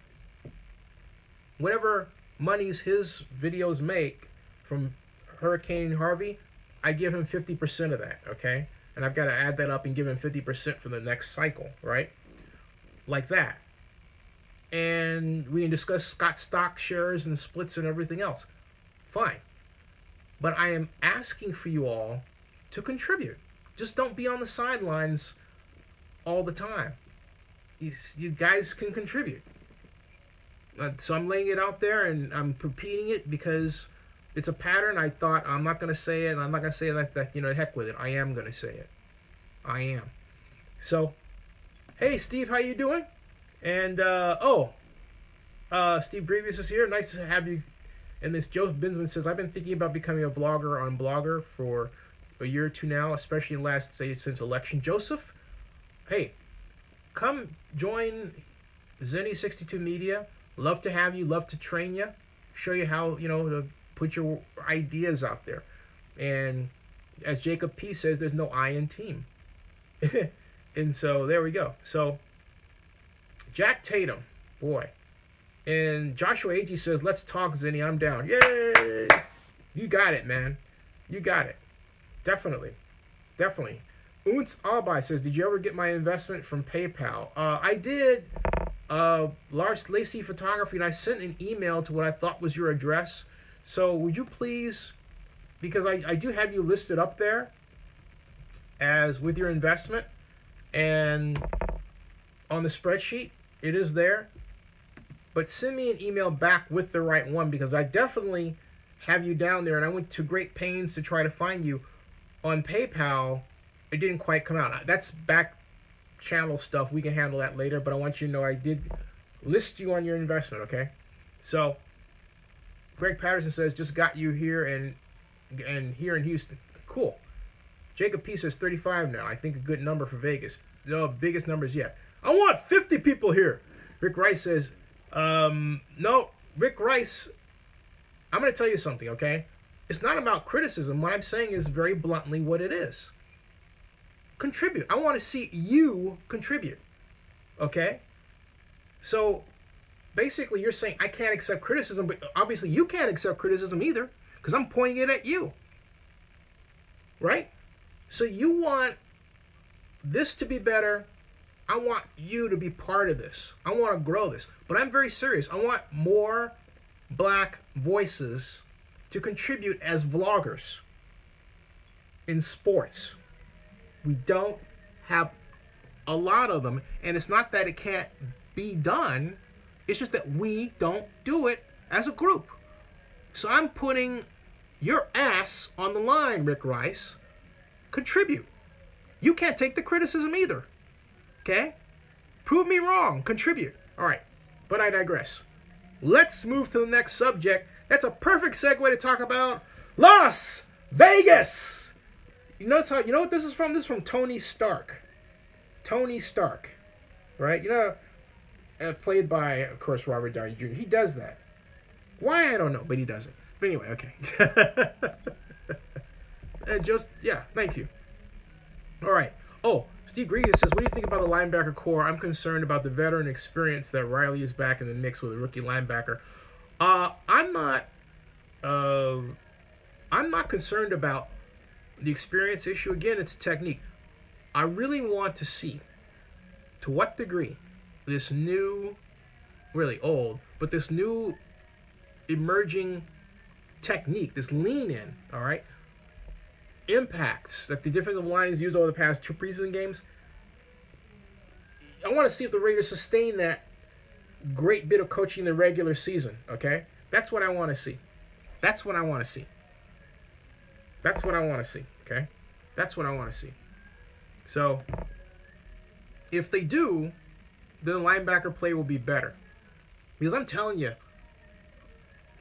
whatever monies his videos make from Hurricane Harvey, I give him 50% of that, okay? And I've got to add that up and give him 50% for the next cycle, right? Like that. And we can discuss stock shares and splits and everything else. Fine. But I am asking for you all to contribute. Just don't be on the sidelines all the time. You guys can contribute. So I'm laying it out there and I'm repeating it because it's a pattern. I thought I'm not going to say it. I'm not going to say that, you know, heck with it. I am going to say it. I am. So, hey, Steve, how you doing? And, Steve Grievous is here. Nice to have you. And this Joe Binsman says, I've been thinking about becoming a blogger on Blogger for a year or two now, especially since election. Joseph, hey, come join Zenny62 Media. Love to have you. Love to train you. Show you how, you know, to put your ideas out there. And as Jacob P. says, there's no I in team. And so there we go. So Jack Tatum, boy, And Joshua Agee says, let's talk, Zinni. I'm down. Yay! You got it, man. You got it. Definitely. Definitely. Unz Albai says, did you ever get my investment from PayPal? I did. Lars Lacey Photography, and I sent an email to what I thought was your address. So would you please, because I do have you listed up there as with your investment, and on the spreadsheet, it is there. But send me an email back with the right one, because I definitely have you down there, and I went to great pains to try to find you. On PayPal, it didn't quite come out. That's back channel stuff. We can handle that later, but I want you to know I did list you on your investment, okay? So, Greg Patterson says, just got you here and here in Houston. Cool. Jacob P says 35 now. I think a good number for Vegas. No, biggest numbers yet. I want 50 people here. Rick Rice says, no, Rick Rice, I'm going to tell you something, okay? It's not about criticism. What I'm saying is very bluntly what it is. Contribute. I want to see you contribute, okay? So, basically, you're saying I can't accept criticism, but obviously you can't accept criticism either, because I'm pointing it at you, right? So you want this to be better. I want you to be part of this. I want to grow this. But I'm very serious. I want more black voices to contribute as vloggers in sports. We don't have a lot of them. And it's not that it can't be done. It's just that we don't do it as a group. So I'm putting your ass on the line, Rick Rice. Contribute. You can't take the criticism either. Okay? Prove me wrong. Contribute. All right. But I digress. Let's move to the next subject. That's a perfect segue to talk about Las Vegas. You know what this is from? This is from Tony Stark. Tony Stark. Right? You know, played by, of course, Robert Downey Jr. He does that. Why? I don't know, but he does it. But anyway, okay. And just, yeah, thank you. All right. Oh, Steve Gregus says, what do you think about the linebacker core? I'm concerned about the veteran experience that Riley is back in the mix with a rookie linebacker. I'm not concerned about the experience issue. Again, it's technique. I really want to see to what degree this new, really old, but this new emerging technique, this lean in, all right, impacts that the defensive line has used over the past 2 preseason games. I want to see if the Raiders sustain that great bit of coaching in the regular season, okay? That's what I want to see. That's what I want to see. That's what I want to see, okay? That's what I want to see. So, if they do, then linebacker play will be better. Because I'm telling you,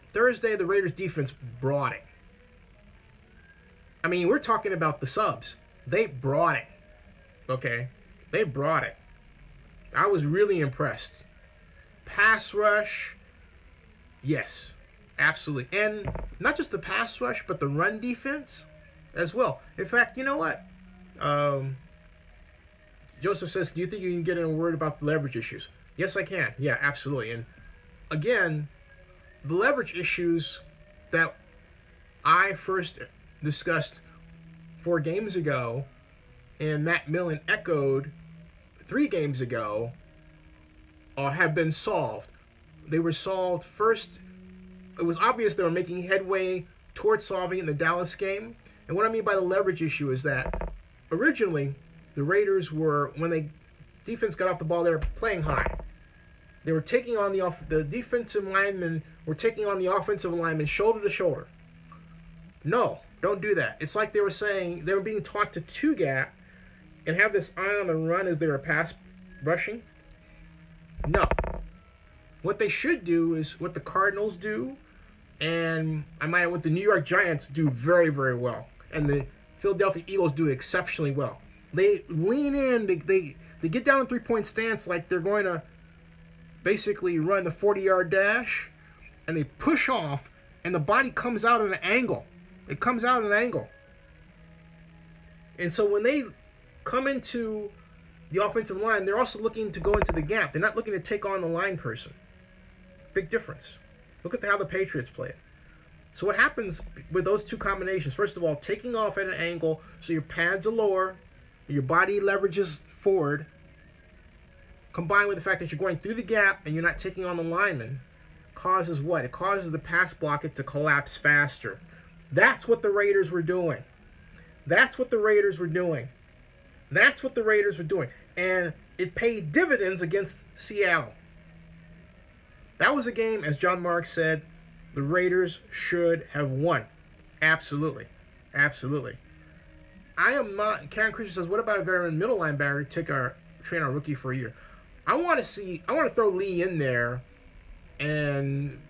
Thursday, the Raiders defense brought it. I mean, we're talking about the subs. They brought it. Okay? They brought it. I was really impressed. Pass rush, yes, absolutely. And not just the pass rush, but the run defense as well. In fact, you know what? Joseph says, do you think you can get in a word about the leverage issues? Yes, I can. Yeah, absolutely. And again, the leverage issues that I first discussed 4 games ago and Matt Millen echoed 3 games ago have been solved. They were solved first. It was obvious they were making headway towards solving it in the Dallas game. And what I mean by the leverage issue is that originally the Raiders were, when they defense got off the ball, they were playing high. They were taking on the defensive linemen were taking on the offensive linemen shoulder to shoulder. No, don't do that. It's like they were saying they were being taught to 2-gap and have this eye on the run as they were pass rushing. No. What they should do is what the Cardinals do, and what the New York Giants do very, very well, and the Philadelphia Eagles do exceptionally well. They lean in, they get down in 3-point stance like they're going to basically run the 40-yard dash, and they push off, and the body comes out at an angle. It comes out at an angle. And so when they come into the offensive line, they're also looking to go into the gap. They're not looking to take on the line person. Big difference. Look at how the Patriots play it. So what happens with those two combinations? First of all, taking off at an angle so your pads are lower, your body leverages forward, combined with the fact that you're going through the gap and you're not taking on the lineman, causes what? It causes the pass blockage to collapse faster. That's what the Raiders were doing. That's what the Raiders were doing. That's what the Raiders were doing. And it paid dividends against Seattle. That was a game, as John Marks said, the Raiders should have won. Absolutely. Absolutely. I am not... Karen Christian says, what about a veteran middle linebacker to train our rookie for a year? I want to throw Lee in there and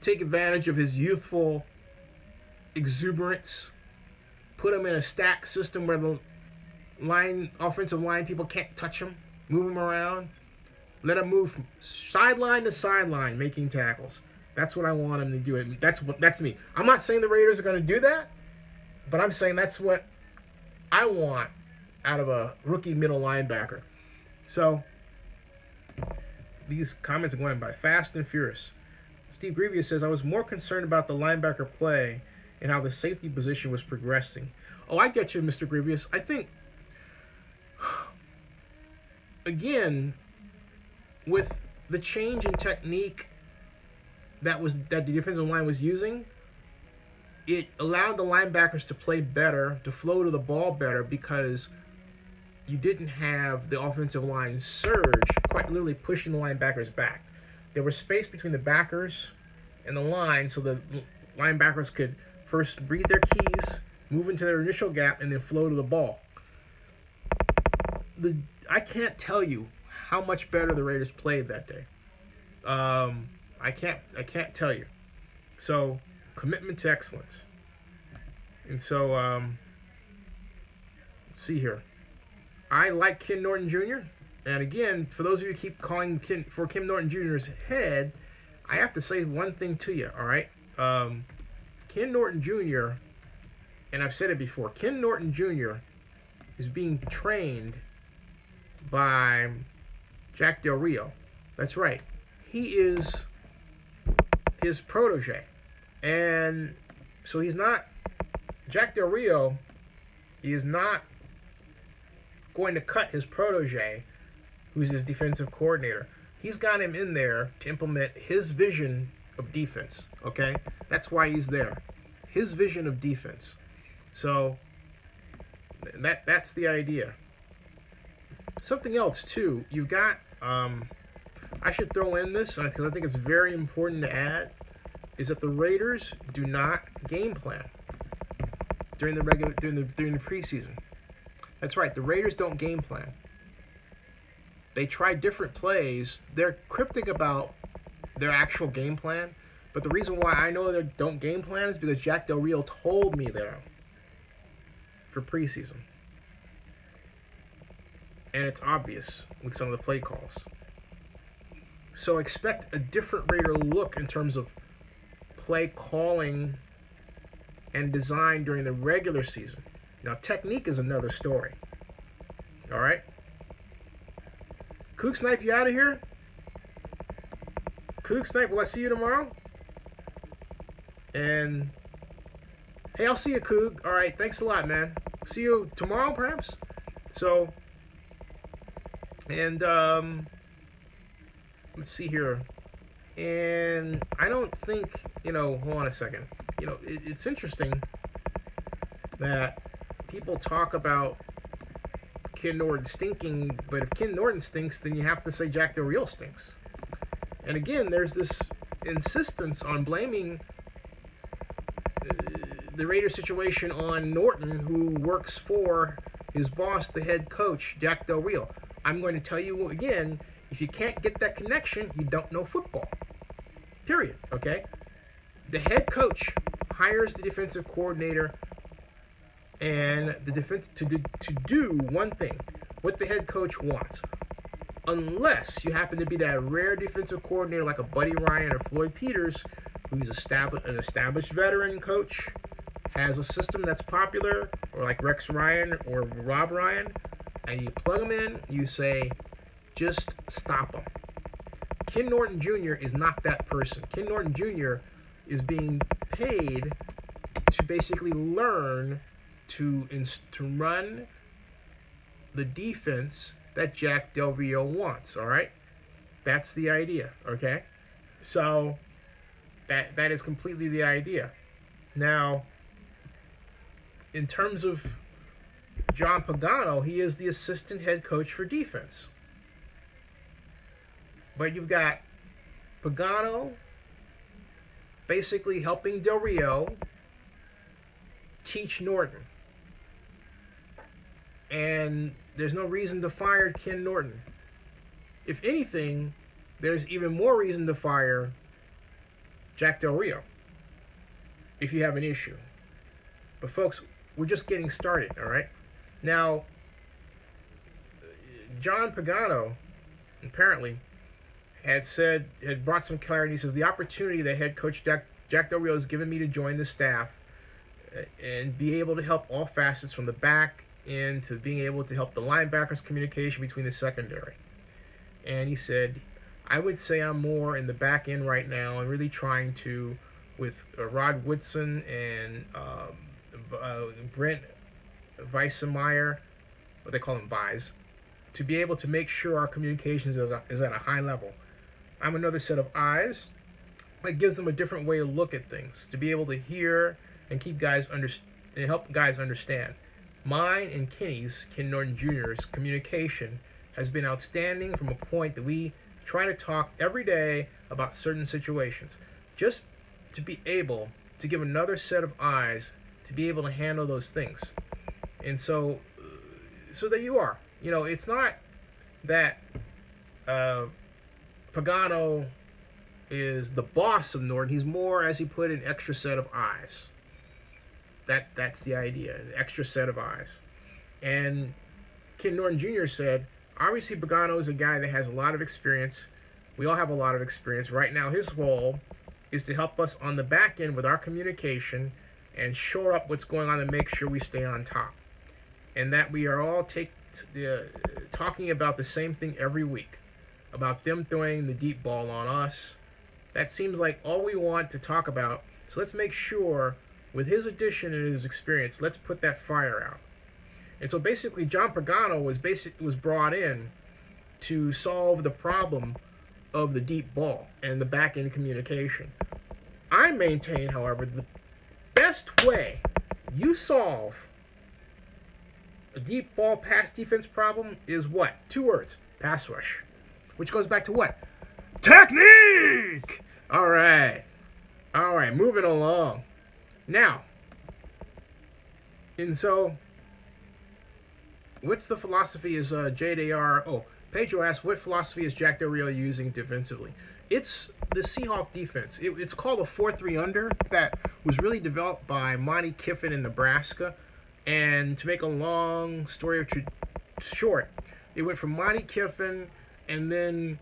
take advantage of his youthful exuberance. Put him in a stack system where the offensive line people can't touch him. Move him around. Let him move from sideline to sideline making tackles. That's what I want him to do. And that's me. I'm not saying the Raiders are going to do that, but I'm saying that's what I want out of a rookie middle linebacker. So these comments are going by fast and furious. Steve Grievous says, I was more concerned about the linebacker play and how the safety position was progressing. Oh, I get you, Mr. Grievous. I think, again, with the change in technique that the defensive line was using, it allowed the linebackers to play better, to flow to the ball better, because you didn't have the offensive line surge, quite literally pushing the linebackers back. There was space between the backers and the line, so the linebackers could first breathe their keys, move into their initial gap, and then flow to the ball. I can't tell you how much better the Raiders played that day. I can't tell you. So, commitment to excellence. And so, let's see here. I like Ken Norton Jr. And again, for those of you who keep calling for Kim Norton Jr.'s head, I have to say one thing to you, all right? Ken Norton Jr., and I've said it before, Ken Norton Jr. is being trained by Jack Del Rio. That's right. He is his protege. And so he's not, Jack Del Rio, he is not going to cut his protege, who's his defensive coordinator. He's got him in there to implement his vision of defense, okay? That's why he's there. His vision of defense. So that's the idea. Something else, too. You've got, I should throw in this, because I think it's very important to add, is that the Raiders do not game plan during the preseason. That's right, the Raiders don't game plan. They try different plays. They're cryptic about their actual game plan, but the reason why I know they don't game plan is because Jack Del Rio told me that for preseason. And it's obvious with some of the play calls. So expect a different Raider look in terms of play calling and design during the regular season. Now, technique is another story. All right? Kook Snipe, you out of here? Kook Snipe, will I see you tomorrow? And, hey, I'll see you, Kook. All right, thanks a lot, man. See you tomorrow, perhaps? So, and, let's see here. And I don't think, hold on a second. It's interesting that people talk about Ken Norton stinking, but if Ken Norton stinks, then you have to say Jack Del Rio stinks. And again, there's this insistence on blaming the Raiders situation on Norton, who works for his boss, the head coach, Jack Del Rio. I'm going to tell you again, if you can't get that connection, you don't know football. Period. Okay? The head coach hires the defensive coordinator and the defense to do one thing, what the head coach wants. Unless you happen to be that rare defensive coordinator like a Buddy Ryan or Floyd Peters, who's an established veteran coach, has a system that's popular, or like Rex Ryan or Rob Ryan, and you plug them in, you say, just stop them. Ken Norton Jr. is not that person. Ken Norton Jr. is being paid to basically learn to run the defense that Jack Del Rio wants, all right? That's the idea, okay? So that is completely the idea. Now, in terms of John Pagano, he is the assistant head coach for defense. But you've got Pagano basically helping Del Rio teach Norton. And there's no reason to fire Ken Norton. If anything, there's even more reason to fire Jack Del Rio if you have an issue. But folks, we're just getting started, all right? Now, John Pagano apparently had brought some clarity. He says, the opportunity that head coach Jack Del Rio has given me to join the staff and be able to help all facets from the back end to being able to help the linebackers communication between the secondary. And he said, I would say I'm more in the back end right now and really trying to, with Rod Woodson and Brent Weissemeyer, what they call him, Vise, to be able to make sure our communications is at a high level. I'm another set of eyes that gives them a different way to look at things, to be able to hear and keep guys and help guys understand. Mine and Ken Norton Jr.'s communication has been outstanding from a point that we try to talk every day about certain situations, just to be able to give another set of eyes to be able to handle those things. And so there you are. You know, it's not that Pagano is the boss of Norton. He's more, as he put it, an extra set of eyes. That's the idea, an extra set of eyes. And Ken Norton Jr. said, obviously Pagano is a guy that has a lot of experience. We all have a lot of experience. Right now his role is to help us on the back end with our communication and shore up what's going on and make sure we stay on top. And that we are all talking about the same thing every week, about them throwing the deep ball on us. That seems like all we want to talk about. So let's make sure, with his addition and his experience, let's put that fire out. And so basically, John Pagano was brought in to solve the problem of the deep ball and the back end communication. I maintain, however, the best way you solve a deep ball pass defense problem is what? 2 words: pass rush. Which goes back to what? Technique! All right, moving along. Now, and so, what's the philosophy is JDR? Oh, Pedro asks, what philosophy is Jack Del Rio using defensively? It's the Seahawk defense. It's called a 4-3 under that was really developed by Monty Kiffin in Nebraska. And to make a long story short, it went from Monty Kiffin, and then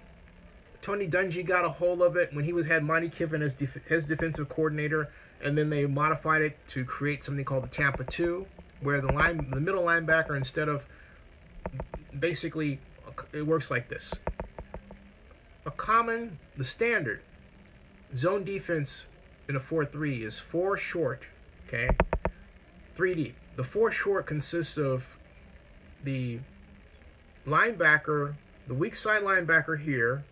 Tony Dungy got a hold of it when he had Monty Kiffin as his defensive coordinator, and then they modified it to create something called the Tampa 2, where the middle linebacker, instead of basically, it works like this. The standard zone defense in a 4-3 is 4 short, okay, 3 deep. The 4 short consists of the linebacker, the weak side linebacker here,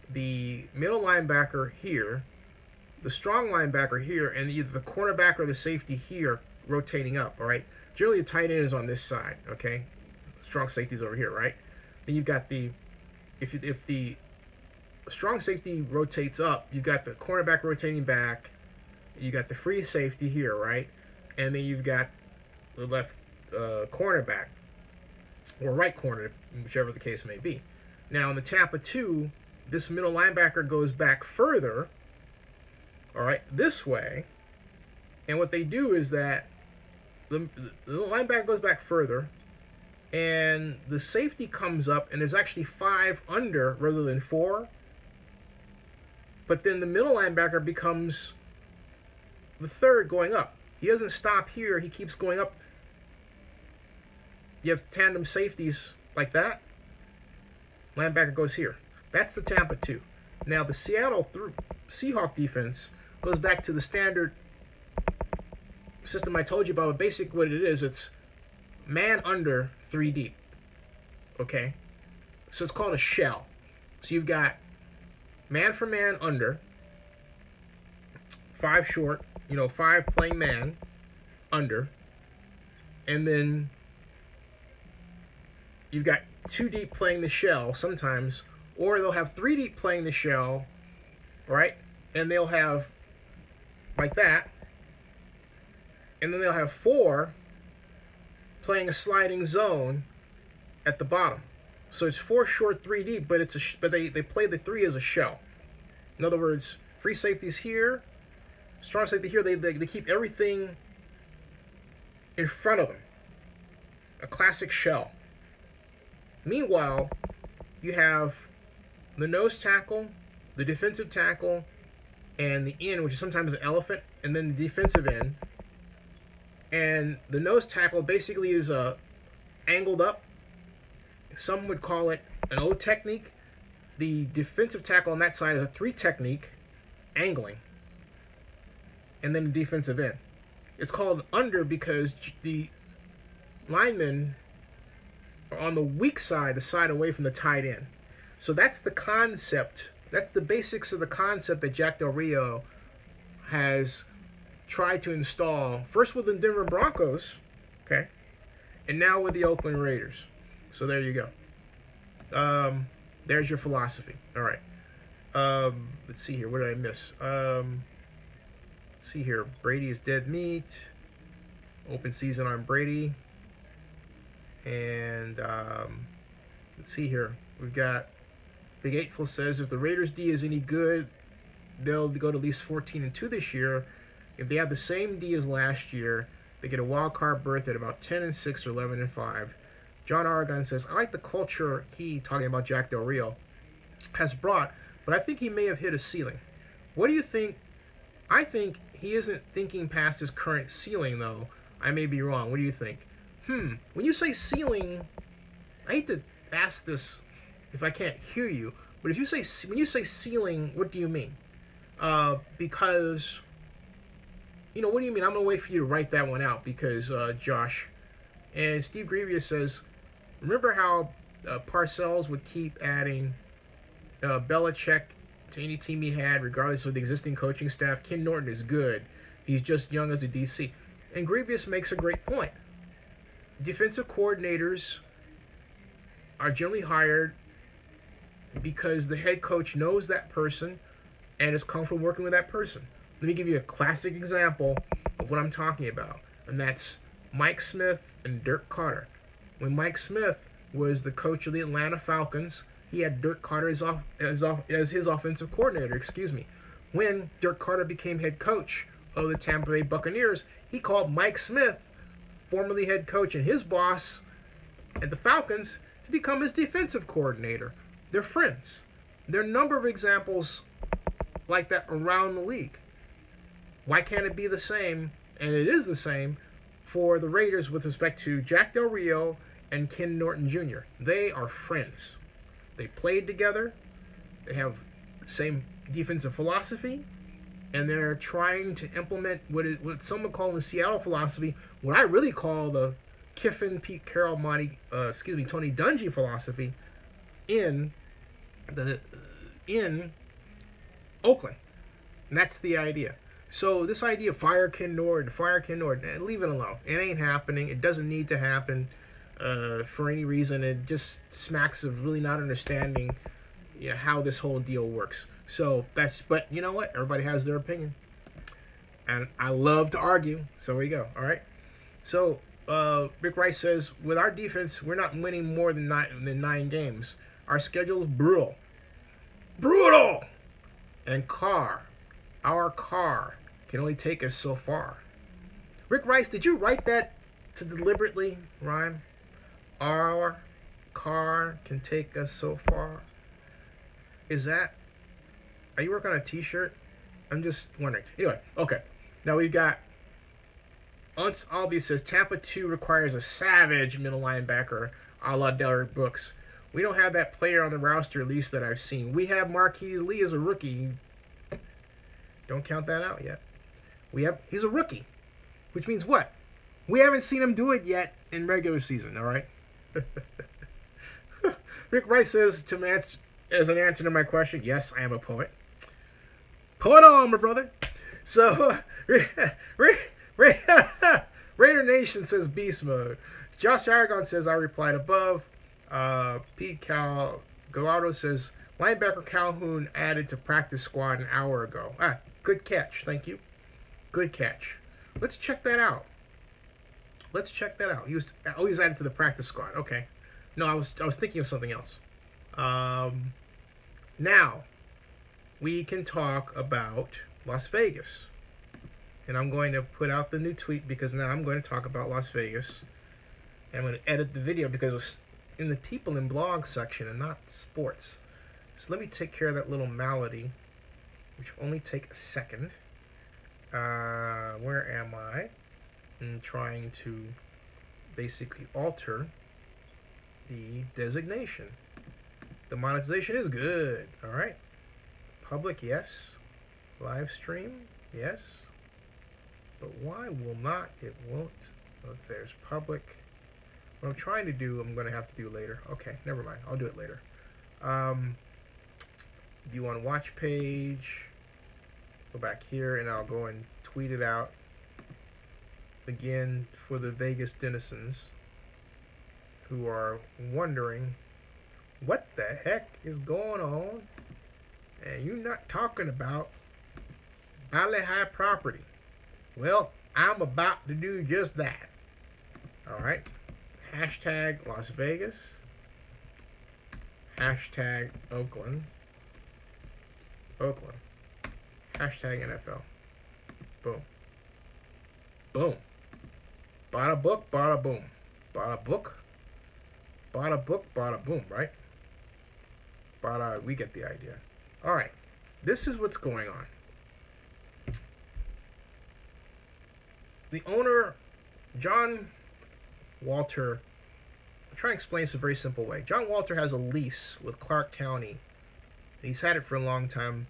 the middle linebacker here, the strong linebacker here, and either the cornerback or the safety here rotating up, all right? Generally, the tight end is on this side, okay? Strong safety's over here, right? Then you've got if the strong safety rotates up, you've got the cornerback rotating back, you got the free safety here, right? And then you've got the left cornerback, or right corner, whichever the case may be. Now, in the Tampa 2, this middle linebacker goes back further, all right, this way. And what they do is that the linebacker goes back further, and the safety comes up, and there's actually 5 under rather than 4. But then the middle linebacker becomes the 3rd going up. He doesn't stop here. He keeps going up. You have tandem safeties like that. Linebacker goes here. That's the Tampa 2. Now, the Seattle Seahawk defense goes back to the standard system I told you about. But basically what it is, it's man under, 3 deep. Okay? So it's called a shell. So you've got man for man under, 5 short, 5 playing man under, and then you've got 2 deep playing the shell sometimes, or they'll have 3 deep playing the shell, right? And they'll have like that, and then they'll have 4 playing a sliding zone at the bottom. So it's 4 short, 3 deep, but they play the 3 as a shell. In other words, free safeties here, strong safety here. They keep everything in front of them. A classic shell. Meanwhile, you have the nose tackle, the defensive tackle, and the end, which is sometimes an elephant, and then the defensive end. And the nose tackle basically is angled up. Some would call it an O technique. The defensive tackle on that side is a 3 technique, angling. And then the defensive end. It's called under because the linemen are on the weak side, the side away from the tight end. So that's the concept. That's the basics of the concept that Jack Del Rio has tried to install, first with the Denver Broncos, okay, and now with the Oakland Raiders. So there you go. There's your philosophy. All right. Let's see here. What did I miss? Let's see here. Brady is dead meat. Open season on Brady. And let's see here. We've got Big Eightful says if the Raiders D is any good, they'll go to at least 14-2 this year. If they have the same D as last year, they get a wild card berth at about 10-6 or 11-5. John Aragon says, I like the culture he, talking about Jack Del Rio, has brought, but I think he may have hit a ceiling. What do you think? I think he isn't thinking past his current ceiling, though. I may be wrong. What do you think? When you say ceiling, I hate to ask this if I can't hear you, but if you say, when you say ceiling, what do you mean? Because, what do you mean? I'm going to wait for you to write that one out because, Josh. And Steve Grievous says, remember how Parcells would keep adding Belichick to any team he had, regardless of the existing coaching staff? Ken Norton is good. He's just young as a DC. And Grievous makes a great point. Defensive coordinators are generally hired because the head coach knows that person and is comfortable working with that person. Let me give you a classic example of what I'm talking about, and that's Mike Smith and Dirk Carter. When Mike Smith was the coach of the Atlanta Falcons, he had Dirk Carter as his offensive coordinator. When Dirk Carter became head coach of the Tampa Bay Buccaneers, he called Mike Smith, formerly head coach and his boss at the Falcons, to become his defensive coordinator. They're friends. There are a number of examples like that around the league. Why can't it be the same? And it is the same for the Raiders with respect to Jack Del Rio and Ken Norton Jr. They are friends. They played together. They have the same defensive philosophy, and they're trying to implement what some would call the Seattle philosophy, what I really call the Kiffin, Pete Carroll, Tony Dungy philosophy in Oakland. And that's the idea. So this idea of fire Ken Norton, leave it alone. It ain't happening. It doesn't need to happen for any reason. It just smacks of really not understanding how this whole deal works. So but you know what? Everybody has their opinion. And I love to argue. So here we go. All right. So Rick Rice says, with our defense, we're not winning more than 9 games. Our schedule is brutal. Brutal! And our car can only take us so far. Rick Rice, did you write that to deliberately rhyme? Our car can take us so far. Are you working on a t-shirt? I'm just wondering. Anyway, okay. Now we've got Unce Albie says Tampa 2 requires a savage middle linebacker a la Derrick Brooks. We don't have that player on the roster, at least that I've seen. We have Marquise Lee as a rookie. Don't count that out yet. He's a rookie, which means what? We haven't seen him do it yet in regular season, all right? Rick Rice says, as an answer to my question, yes, I am a poet. Poet on, my brother. So, Raider Nation says beast mode. Josh Aragon says I replied above. Pete Gallardo says linebacker Calhoun added to practice squad an hour ago. Good catch. Thank you. Good catch. Let's check that out. He was added to the practice squad. Okay. No, I was thinking of something else. Now we can talk about Las Vegas. And I'm going to put out the new tweet because now I'm going to talk about Las Vegas. And I'm going to edit the video because it was in the people and blog section and not sports. So let me take care of that little malady, which will only take a second. Where am I? I'm trying to basically alter the designation. The monetization is good. All right. Public, yes. Live stream, yes. But why will not? It won't. Look, there's public. What I'm trying to do, I'm going to have to do later. Okay, never mind. I'll do it later. View on watch page. Go back here, and I'll go and tweet it out again for the Vegas denizens who are wondering what the heck is going on, and you're not talking about Valley High property. Well, I'm about to do just that. All right. Hashtag Las Vegas. Hashtag Oakland. Oakland. Hashtag NFL. Boom. Boom. Bada book, bada boom. Bada book. Bada book, bada boom, right? Bada, we get the idea. All right. This is what's going on. The owner, John Walter, I'm trying to explain this a very simple way. John Walter has a lease with Clark County. He's had it for a long time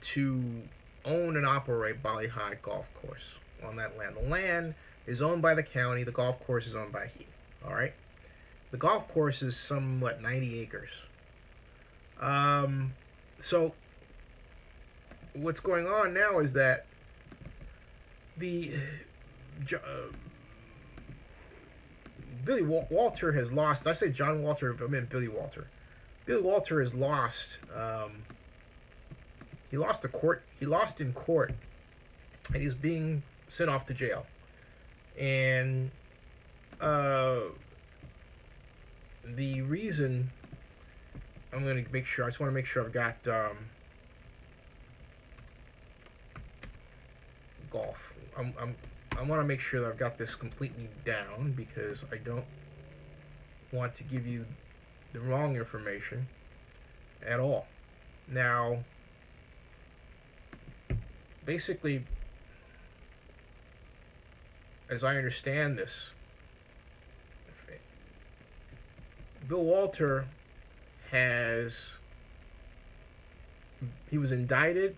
to own and operate Valley High Golf Course on that land. The land is owned by the county. The golf course is owned by he. All right. The golf course is somewhat 90 acres. So what's going on now is that Billy Walter has lost. I say John Walter, I meant Billy Walter. Billy Walter has lost. He lost a court. He lost in court, and he's being sent off to jail. And the reason I'm going to make sure. I just want to make sure I've got golf. I want to make sure that I've got this completely down because I don't want to give you the wrong information at all. Now, basically, as I understand this, Bill Walter he was indicted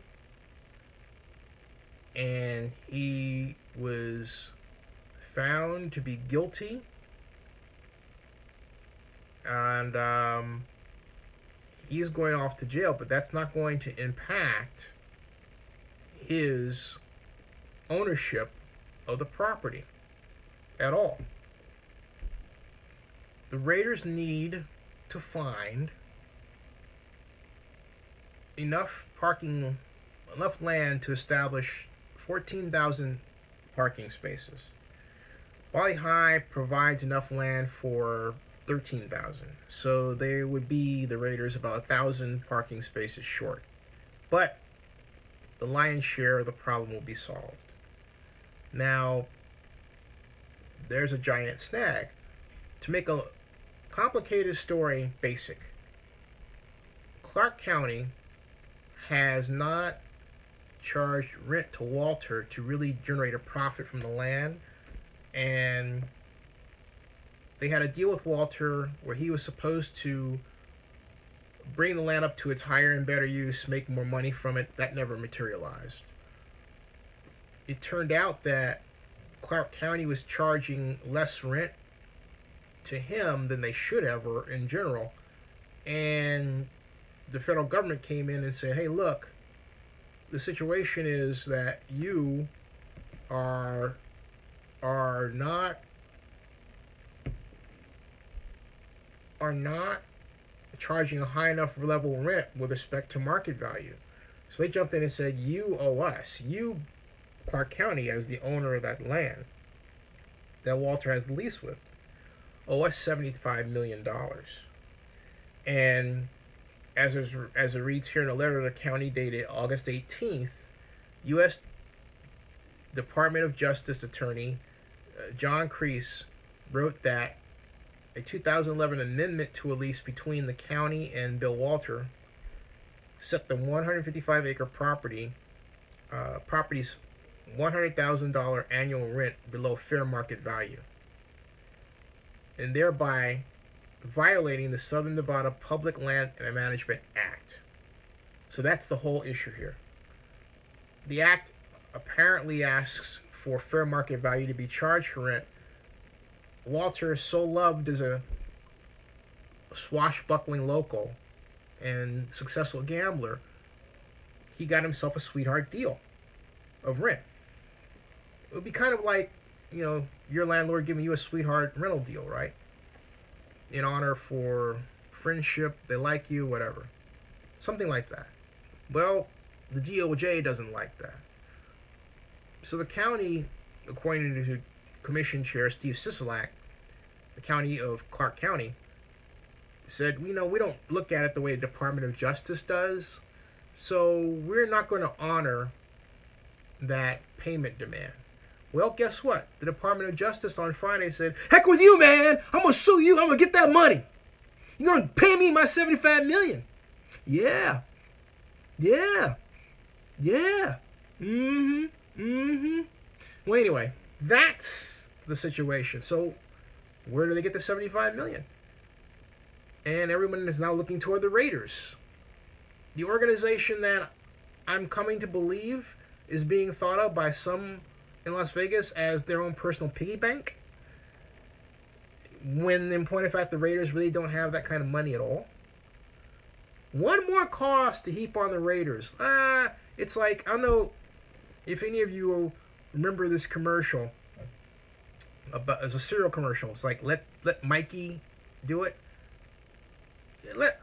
and he was found to be guilty, and he's going off to jail, but that's not going to impact his ownership of the property at all. The Raiders need to find enough land to establish 14,000 parking spaces. Valley High provides enough land for 13,000. So they would be, the Raiders, about 1,000 parking spaces short. But the lion's share of the problem will be solved. Now, there's a giant snag. To make a complicated story basic, Clark County has not charged rent to Walter to really generate a profit from the land, and they had a deal with Walter where he was supposed to bring the land up to its higher and better use, make more money from it. That never materialized. It turned out that Clark County was charging less rent to him than they should have, or in general. And the federal government came in and said, hey, look, the situation is that you are not charging a high enough level of rent with respect to market value. So they jumped in and said, you owe us, you, Clark County, as the owner of that land that Walter has the lease with, owe us $75 million. And as it reads here in a letter to the county dated August 18th, U.S. Department of Justice Attorney John Kreese wrote that a 2011 amendment to a lease between the county and Bill Walter set the 155-acre property's $100,000 annual rent below fair market value, and thereby violating the Southern Nevada Public Land Management Act. So that's the whole issue here. The act apparently asks for fair market value to be charged for rent. Walter is so loved as a swashbuckling local and successful gambler, he got himself a sweetheart deal of rent. It would be kind of like, you know, your landlord giving you a sweetheart rental deal, right? In honor for friendship, they like you, whatever. Something like that. Well, the DOJ doesn't like that. So the county, according to Commission Chair Steve Sisolak, the county of Clark County, said, you know, we don't look at it the way the Department of Justice does, so we're not going to honor that payment demand. Well, guess what? The Department of Justice on Friday said, heck with you, man. I'm going to sue you. I'm going to get that money. You're going to pay me my $75 million. Yeah. Yeah. Yeah. Well, anyway, that's the situation. So where do they get the $75 million? And everyone is now looking toward the Raiders. The organization that I'm coming to believe is being thought of by some in Las Vegas as their own personal piggy bank, when in point of fact the Raiders really don't have that kind of money at all. One more cost to heap on the Raiders. It's like, I don't know if any of you remember this commercial. It's a cereal commercial. It's like, let Mikey do it.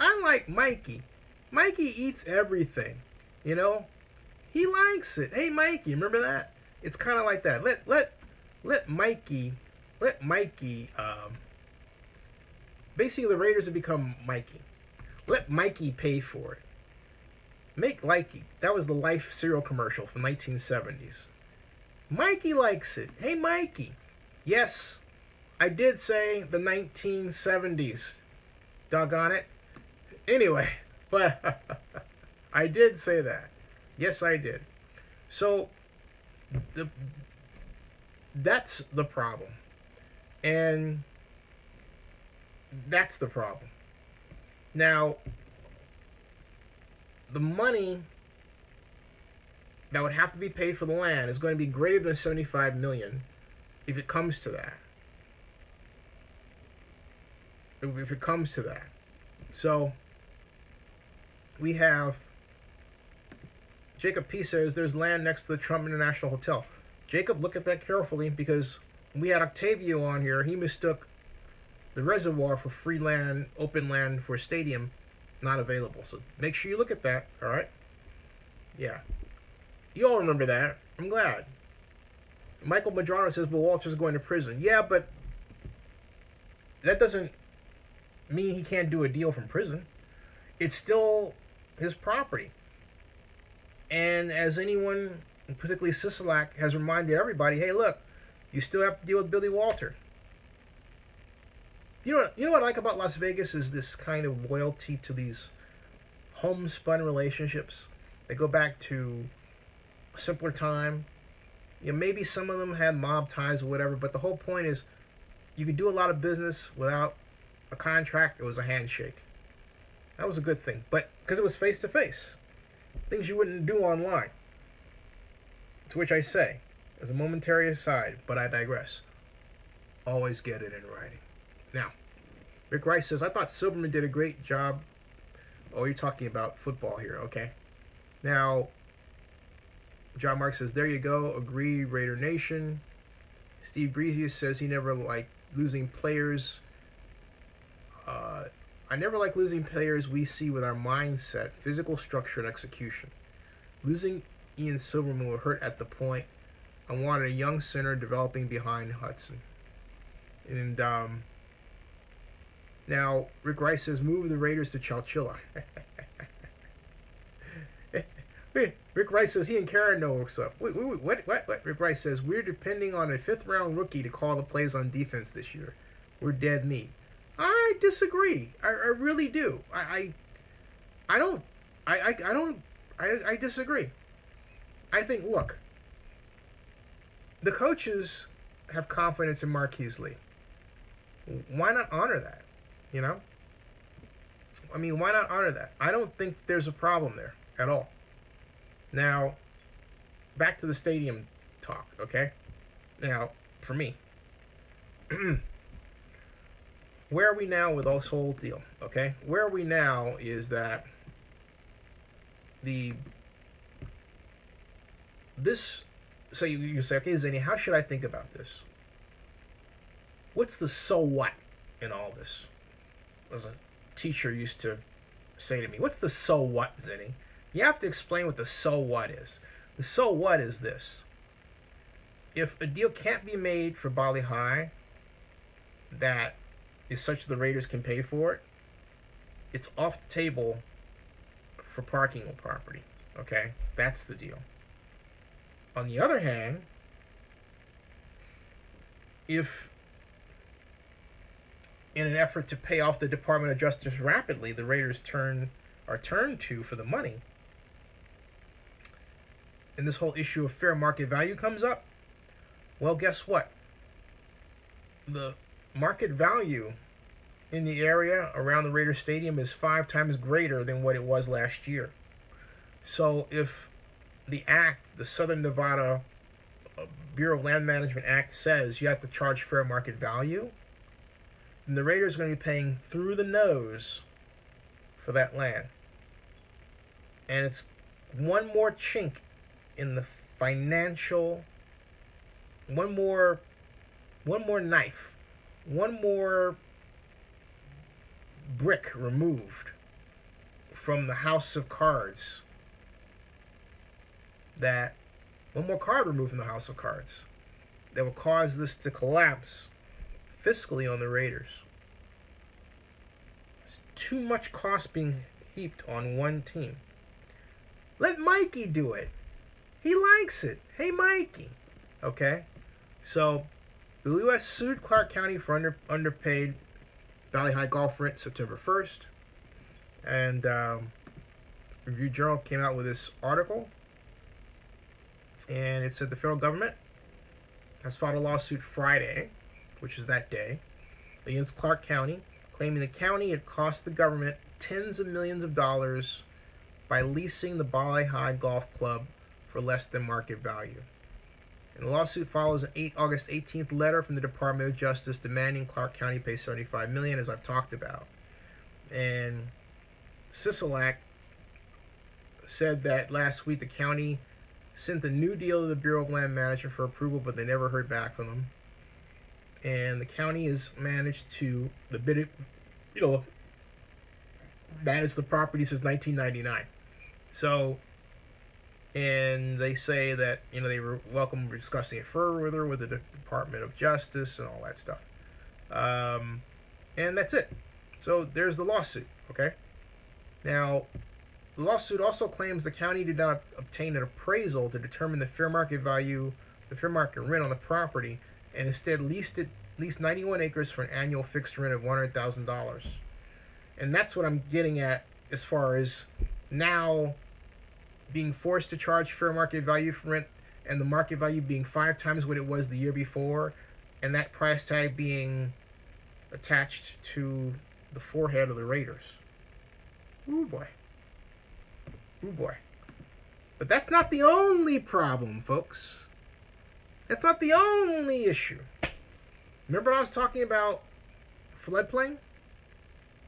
I like Mikey. Mikey eats everything, you know. He likes it. Hey, Mikey, remember that? It's kind of like that. Let Mikey. Basically, the Raiders have become Mikey. Let Mikey pay for it. Make Likey. That was the Life cereal commercial from 1970s. Mikey likes it. Hey, Mikey. Yes, I did say the 1970s. Doggone it. Anyway, but I did say that. Yes, I did. So that's the problem. And that's the problem. Now, the money that would have to be paid for the land is going to be greater than $75 million if it comes to that. If it comes to that. So, we have Jacob P. says there's land next to the Trump International Hotel. Jacob, look at that carefully, because we had Octavio on here. He mistook the reservoir for free land, open land for a stadium, not available. So make sure you look at that, all right? Yeah. You all remember that. I'm glad. Michael Madrano says, but Walter's going to prison. Yeah, but that doesn't mean he can't do a deal from prison. It's still his property. And as anyone, particularly Sisolak, has reminded everybody, hey, look, you still have to deal with Billy Walter. You know what I like about Las Vegas is this kind of loyalty to these homespun relationships. They go back to a simpler time. You know, maybe some of them had mob ties or whatever, but the whole point is you could do a lot of business without a contract. It was a handshake. That was a good thing, but because it was face to face, things you wouldn't do online. To which I say, as a momentary aside, but I digress. Always get it in writing. Now, Rick Rice says, I thought Silverman did a great job. Oh, you're talking about football here, okay? Now, John Mark says, there you go. Agree, Raider Nation. Steve Breezius says he never liked losing players. I never like losing players we see with our mindset, physical structure, and execution. Losing Ian Silverman will hurt at the point. I wanted a young center developing behind Hudson. And now Rick Rice says, move the Raiders to Chowchilla. Rick Rice says he and Karen know what's up. Wait, what? Rick Rice says, we're depending on a 5th-round rookie to call the plays on defense this year. We're dead meat. I disagree. I really do. I disagree. I think, look, the coaches have confidence in Marquise Lee. Why not honor that? You know? I mean, why not honor that? I don't think there's a problem there at all. Now, back to the stadium talk, okay? Now, for me, where are we now with this whole deal, okay? Where are we now is that so you say, okay, Zinni, how should I think about this? What's the so what in all this? As a teacher used to say to me, what's the so what, Zinni? You have to explain what the so what is. The so what is this. If a deal can't be made for Bali High that is such the Raiders can pay for it, it's off the table for parking on property. Okay? That's the deal. On the other hand, if in an effort to pay off the Department of Justice rapidly, the Raiders are turned to for the money, and this whole issue of fair market value comes up, well, guess what? The market value in the area around the Raider Stadium is 5 times greater than what it was last year. So if the act, the Southern Nevada Bureau of Land Management Act, says you have to charge fair market value, then the Raiders are going to be paying through the nose for that land. And it's one more chink in the financial, one more knife, one more brick removed from the house of cards. One more card removed from the house of cards that will cause this to collapse fiscally on the Raiders. There's too much cost being heaped on one team. Let Mikey do it. He likes it. Hey, Mikey. Okay? So, the U.S. sued Clark County for underpaid Valley High golf rent September 1st. And Review Journal came out with this article. And it said the federal government has filed a lawsuit Friday, which is that day, against Clark County, claiming the county had cost the government tens of millions of dollars by leasing the Valley High Golf Club for less than market value. And the lawsuit follows an August 18th letter from the Department of Justice demanding Clark County pay $75 million, as I've talked about. And Sisolak said that last week the county sent a new deal to the Bureau of Land Management for approval, but they never heard back from them. And the county has managed to manage the property since 1999. So, and they say that they were welcome discussing it further with the Department of Justice and all that stuff. And that's it. So there's the lawsuit. Okay. Now, the lawsuit also claims the county did not obtain an appraisal to determine the fair market value, the fair market rent on the property, and instead leased 91 acres for an annual fixed rent of $100,000. And that's what I'm getting at as far as now being forced to charge fair market value for rent, and the market value being 5 times what it was the year before, and that price tag being attached to the forehead of the Raiders. Ooh boy. Ooh boy. But that's not the only problem, folks. That's not the only issue. Remember I was talking about floodplain?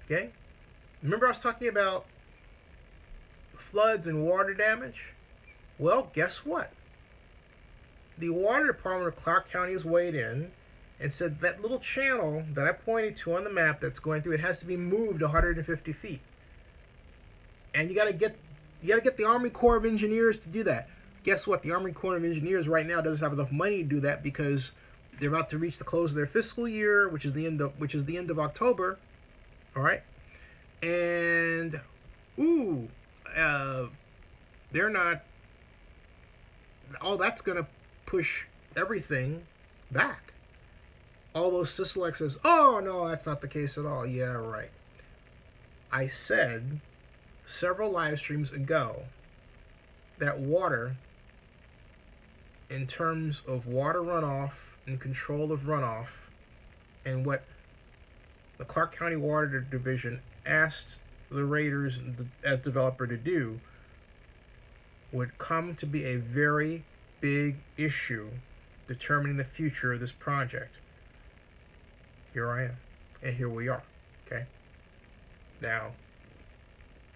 Okay? Remember I was talking about floods and water damage? Well, guess what? The water department of Clark County has weighed in and said that little channel that I pointed to on the map that's going through, it has to be moved 150 feet. And you got to get the Army Corps of Engineers to do that. Guess what? The Army Corps of Engineers right now doesn't have enough money to do that because they're about to reach the close of their fiscal year, which is the end of October. All right, and they're not. All that's gonna push everything back. Although Sisolak says, "Oh no, that's not the case at all." Yeah, right. I said several live streams ago that water, in terms of water runoff and control of runoff, and what the Clark County Water Division asked the Raiders as developer to do, would come to be a very big issue determining the future of this project. Here I am, and here we are. Okay. Now,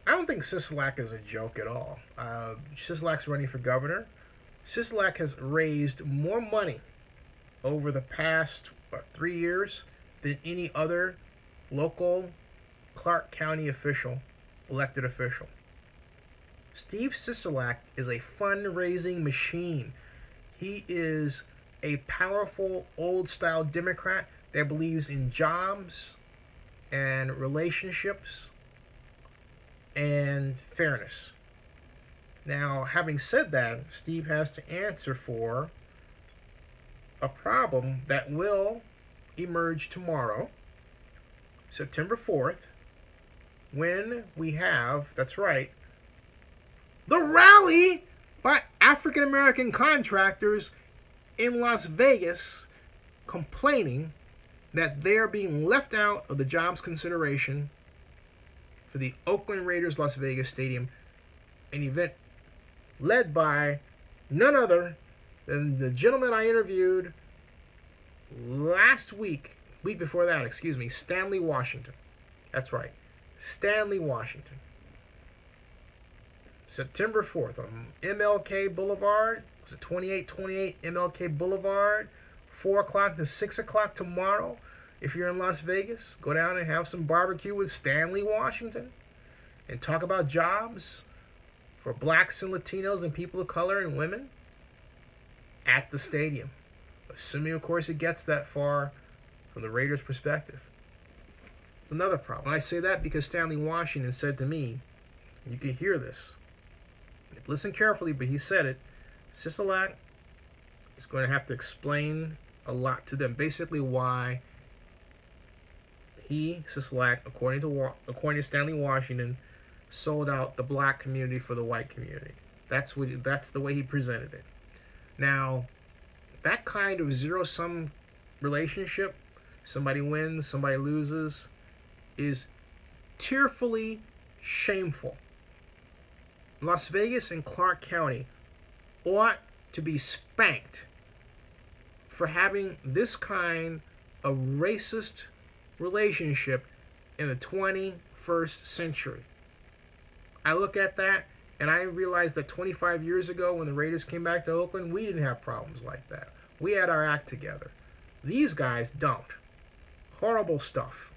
I don't think Sisolak is a joke at all. Sisolak's running for governor. Sisolak has raised more money over the past 3 years than any other local Clark County elected official. Steve Sisolak is a fundraising machine. He is a powerful old-style Democrat that believes in jobs and relationships and fairness. Now, having said that, Steve has to answer for a problem that will emerge tomorrow, September 4th, when we have, that's right, the rally by African American contractors in Las Vegas complaining that they're being left out of the jobs consideration for the Oakland Raiders Las Vegas Stadium, an event led by none other than the gentleman I interviewed week before that, Stanley Washington. That's right, Stanley Washington. September 4th on MLK Boulevard. Was it 2828 MLK Boulevard? 4 o'clock to 6 o'clock tomorrow. If you're in Las Vegas, go down and have some barbecue with Stanley Washington and talk about jobs for blacks and Latinos and people of color and women at the stadium. Assuming, of course, it gets that far from the Raiders' perspective. It's another problem. And I say that because Stanley Washington said to me, and you can hear this, listen carefully, but he said it, Sisolak is going to have to explain a lot to them. Basically why he, Sisolak, according to Stanley Washington, sold out the black community for the white community. That's the way he presented it. Now, that kind of zero-sum relationship, somebody wins, somebody loses, is tearfully shameful. Las Vegas and Clark County ought to be spanked for having this kind of racist relationship in the 21st century. I look at that and I realize that 25 years ago when the Raiders came back to Oakland, we didn't have problems like that. We had our act together. These guys don't. Horrible stuff.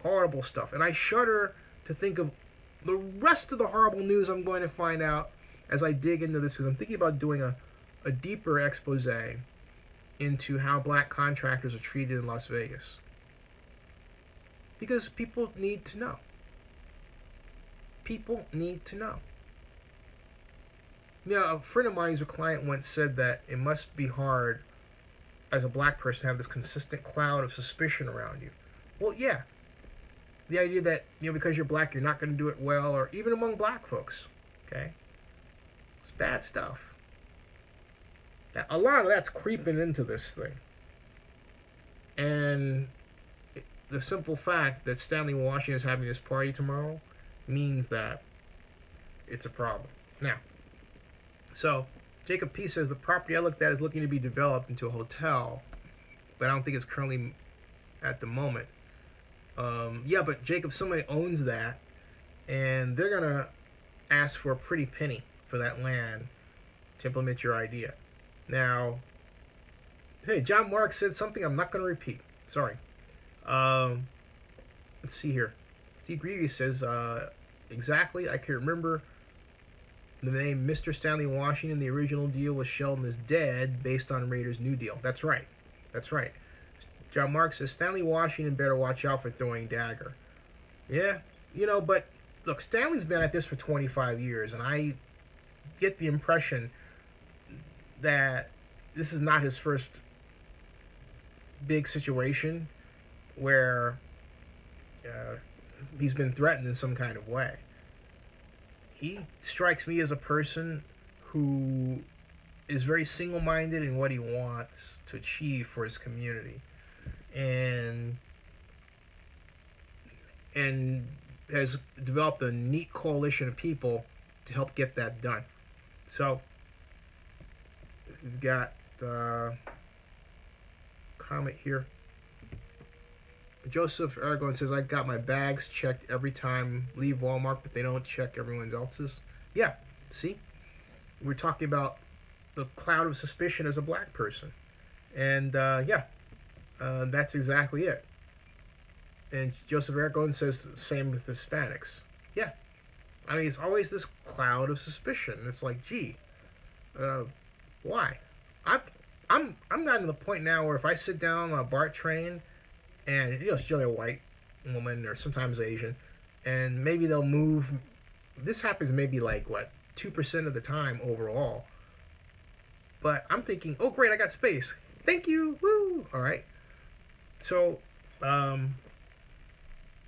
Horrible stuff. And I shudder to think of the rest of the horrible news I'm going to find out as I dig into this, because I'm thinking about doing a deeper expose into how black contractors are treated in Las Vegas. Because people need to know. People need to know. You know, a friend of mine who's a client once said that it must be hard as a black person to have this consistent cloud of suspicion around you. Well, yeah. The idea that, because you're black, you're not going to do it well, or even among black folks. Okay? It's bad stuff. Now, a lot of that's creeping into this thing. And the simple fact that Stanley Washington is having this party tomorrow means that it's a problem. Now, so Jacob P says the property I looked at is looking to be developed into a hotel, but I don't think it's currently at the moment. Yeah, but Jacob, somebody owns that, and they're gonna ask for a pretty penny for that land to implement your idea. Now, hey, John Mark said something I'm not gonna repeat. Sorry. Let's see here. Steve Greavy says, exactly, I can remember the name Mr. Stanley Washington. The original deal with Sheldon is dead based on Raiders' new deal. That's right. That's right. John Mark says, Stanley Washington better watch out for throwing dagger. Yeah, you know, but look, Stanley's been at this for 25 years, and I get the impression that this is not his first big situation where he's been threatened in some kind of way. He strikes me as a person who is very single-minded in what he wants to achieve for his community, and has developed a neat coalition of people to help get that done. So we've got comment here. Joseph Aragon says, I got my bags checked every time leave Walmart, but they don't check everyone else's. Yeah, see? We're talking about the cloud of suspicion as a black person. And, that's exactly it. And Joseph Aragon says the same with Hispanics. Yeah. I mean, it's always this cloud of suspicion. It's like, gee, why? I'm not to the point now where if I sit down on a BART train, and you know, it's generally a white woman or sometimes Asian, and maybe they'll move. This happens maybe like what 2% of the time overall. But I'm thinking, oh great, I got space. Thank you, woo! All right. So,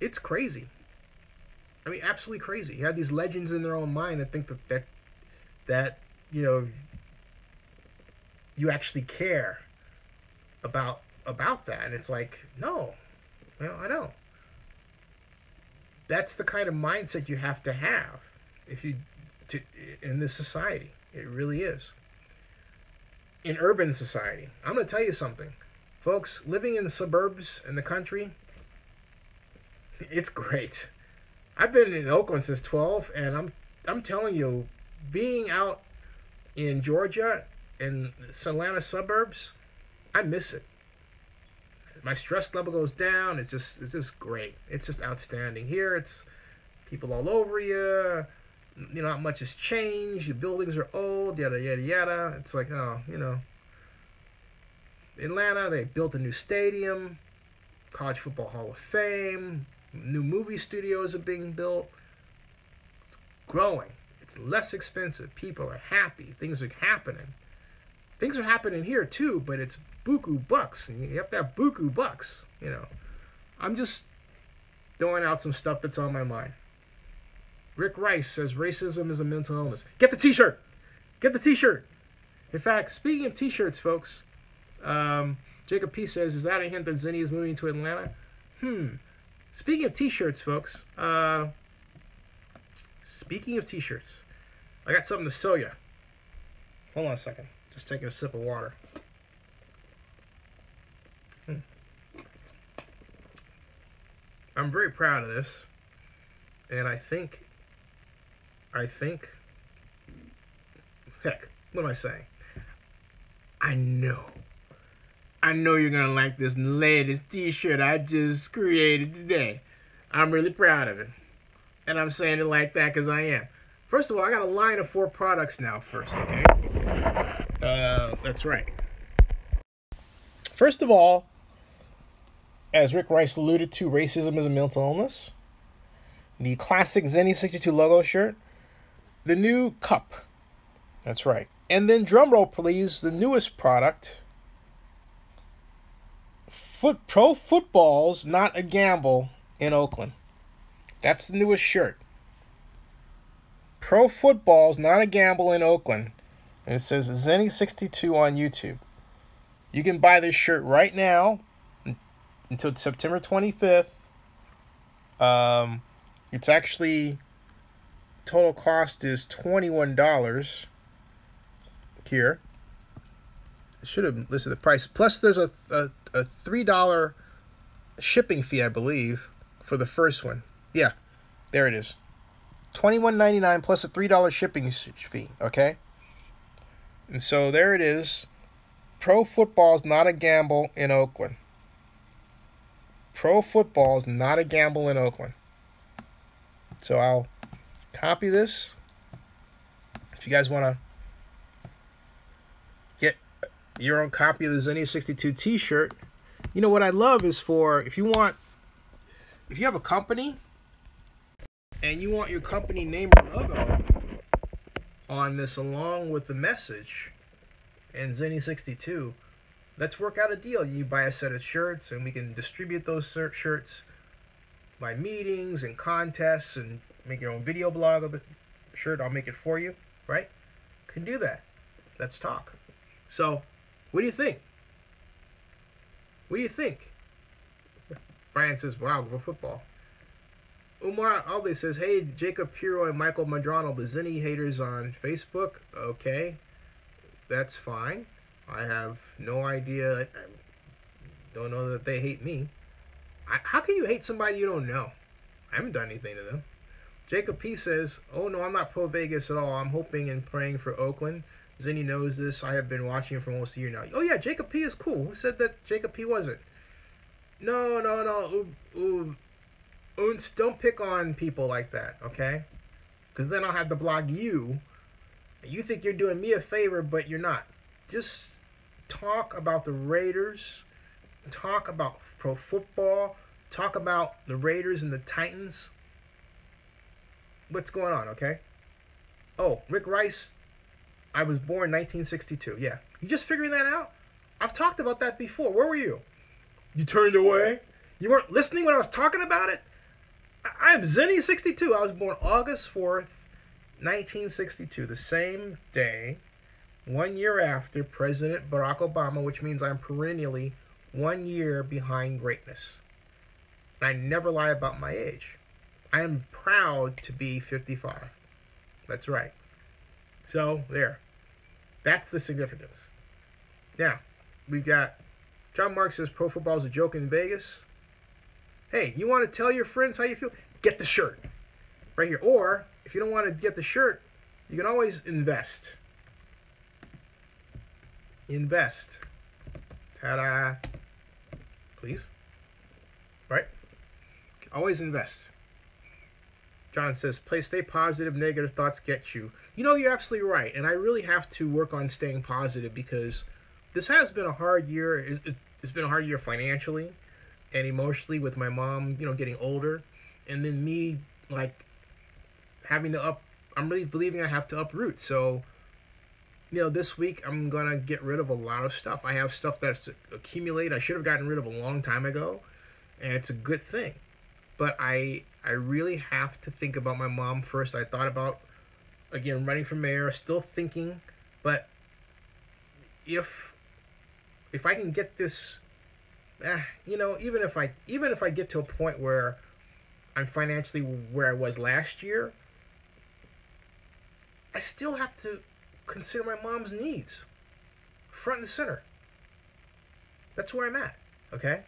it's crazy. I mean, absolutely crazy. You have these legends in their own mind that think that you know, you actually care about that, and it's like, no, well, I don't. That's the kind of mindset you have to have in this society. It really is. In urban society, I'm going to tell you something, folks. Living in the suburbs in the country, it's great. I've been in Oakland since 12, and I'm telling you, being out in Georgia in the Atlanta suburbs, I miss it. My stress level goes down. It's just great. It's just outstanding. Here, it's people all over you. You know, not much has changed. The buildings are old, yada, yada, yada. It's like, oh, you know. Atlanta, they built a new stadium, College Football Hall of Fame, new movie studios are being built. It's growing. It's less expensive. People are happy. Things are happening. Things are happening here, too, but it's buku bucks. And you have to have buku bucks, you know. I'm just throwing out some stuff that's on my mind. Rick Rice says racism is a mental illness. Get the t-shirt. Get the t-shirt. In fact, speaking of t-shirts, folks, Jacob P says, is that a hint that Zinni is moving to Atlanta? Speaking of t-shirts, folks, speaking of t-shirts, I got something to show you. Hold on a second. Just taking a sip of water. I'm very proud of this, and I think, heck, what am I saying? I know you're gonna like this latest t-shirt I just created today. I'm really proud of it, and I'm saying it like that because I am. First of all, I got a line of 4 products now first, okay? That's right. First of all, as Rick Rice alluded to, racism is a mental illness. The classic Zenny 62 logo shirt. The new cup. That's right. And then drumroll please, the newest product. Pro football's not a gamble in Oakland. That's the newest shirt. Pro football's not a gamble in Oakland. And it says Zenny 62 on YouTube. You can buy this shirt right now. until September 25th. It's actually, total cost is $21 here. I should have listed the price. Plus, there's a $3 shipping fee, I believe, for the first one. Yeah, there it is. $21.99 plus a $3 shipping fee. Okay. And so there it is. Pro football is not a gamble in Oakland. Pro football is not a gamble in Oakland. So I'll copy this. If you guys want to get your own copy of the Zenny 62 t-shirt, you know what I love is for, if you have a company and you want your company name or logo on this along with the message and Zenny 62, let's work out a deal. You buy a set of shirts and we can distribute those shirts by meetings and contests and make your own video blog of the shirt. I'll make it for you, right? Can do that. Let's talk. So, what do you think? What do you think? Brian says, wow, go football. Umar Alde says, hey, Jacob Piro and Michael Madrano, the Zenny haters on Facebook. Okay, that's fine. I have no idea. I don't know that they hate me. How can you hate somebody you don't know? I haven't done anything to them. Jacob P says, oh no, I'm not pro Vegas at all. I'm hoping and praying for Oakland. Zenny knows this. I have been watching him for almost a year now. Oh yeah, Jacob P is cool. Who said that Jacob P wasn't? No. Don't pick on people like that, okay? Because then I'll have to block you. You think you're doing me a favor, but you're not. Just talk about the Raiders. Talk about pro football. Talk about the Raiders and the Titans. What's going on, okay? Oh, Rick Rice, I was born 1962. Yeah. You just figuring that out? I've talked about that before. Where were you? You turned away? You weren't listening when I was talking about it? I am Zenny 62. I was born August 4th, 1962. The same day, 1 year after President Barack Obama, which means I'm perennially 1 year behind greatness. I never lie about my age. I am proud to be 55. That's right. So, there. That's the significance. Now, we've got John Mark says pro football is a joke in Vegas. Hey, you want to tell your friends how you feel? Get the shirt. Right here. Or, if you don't want to get the shirt, you can always invest. Invest. Ta-da. Please. Right? Always invest. John says, stay positive, negative thoughts get you. You know, you're absolutely right. And I really have to work on staying positive because this has been a hard year. It's been a hard year financially and emotionally with my mom, you know, getting older. And then me, like, having to I'm really believing I have to uproot. So, you know, this week I'm going to get rid of a lot of stuff. I have stuff that's accumulated. I should have gotten rid of a long time ago. And it's a good thing. But I really have to think about my mom first. I thought about, again, running for mayor, still thinking, but if I can get this, you know, even if I get to a point where I'm financially where I was last year, I still have to consider my mom's needs front and center. That's where I'm at, okay?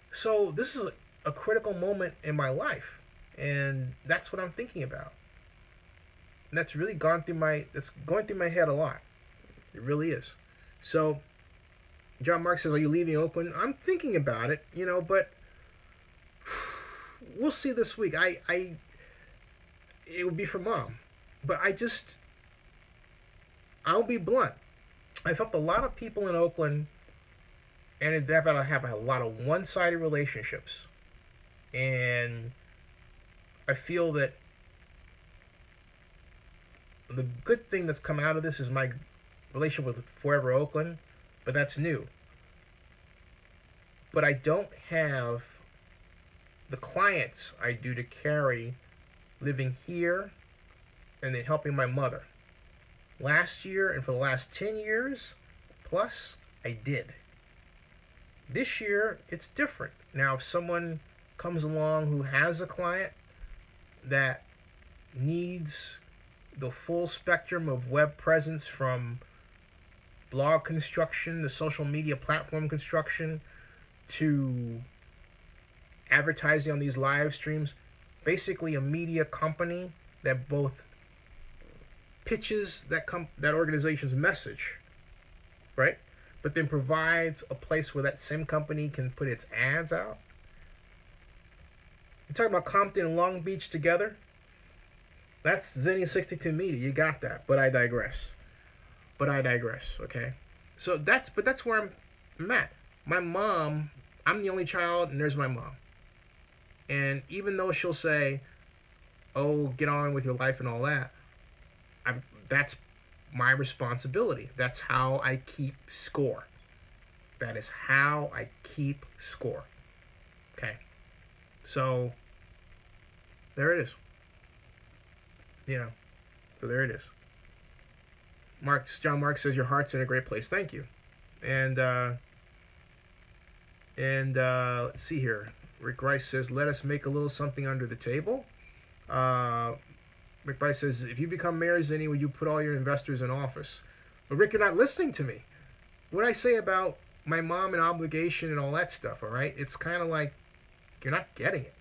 So this is a critical moment in my life, and that's what I'm thinking about. And that's really going through my head a lot. It really is. So John Mark says, are you leaving Oakland? I'm thinking about it, you know, but we'll see this week. It would be for Mom. But I'll be blunt. I've helped a lot of people in Oakland, and they've got to have a lot of one-sided relationships. And I feel that the good thing that's come out of this is my relationship with Forever Oakland, but that's new. But I don't have the clients I do to carry living here and then helping my mother. Last year and for the last 10 years plus, I did. This year, it's different. Now, if someone comes along who has a client that needs the full spectrum of web presence, from blog construction to social media platform construction to advertising on these live streams, basically a media company that both pitches that organization's message, right? But then provides a place where that same company can put its ads out. You're talking about Compton and Long Beach together? That's Zenny 62 Media. You got that. But I digress. Okay? So that's where I'm at. My mom, I'm the only child, and there's my mom. And even though she'll say, oh, get on with your life and all that, that's my responsibility. That's how I keep score. That is how I keep score. Okay. So, there it is. So there it is. John Mark says, your heart's in a great place. Thank you. And let's see here. Rick Rice says, let us make a little something under the table. Rick Rice says, if you become mayor, Zenny, would you put all your investors in office? But Rick, you're not listening to me. What I say about my mom and obligation and all that stuff, all right? It's kind of like you're not getting it.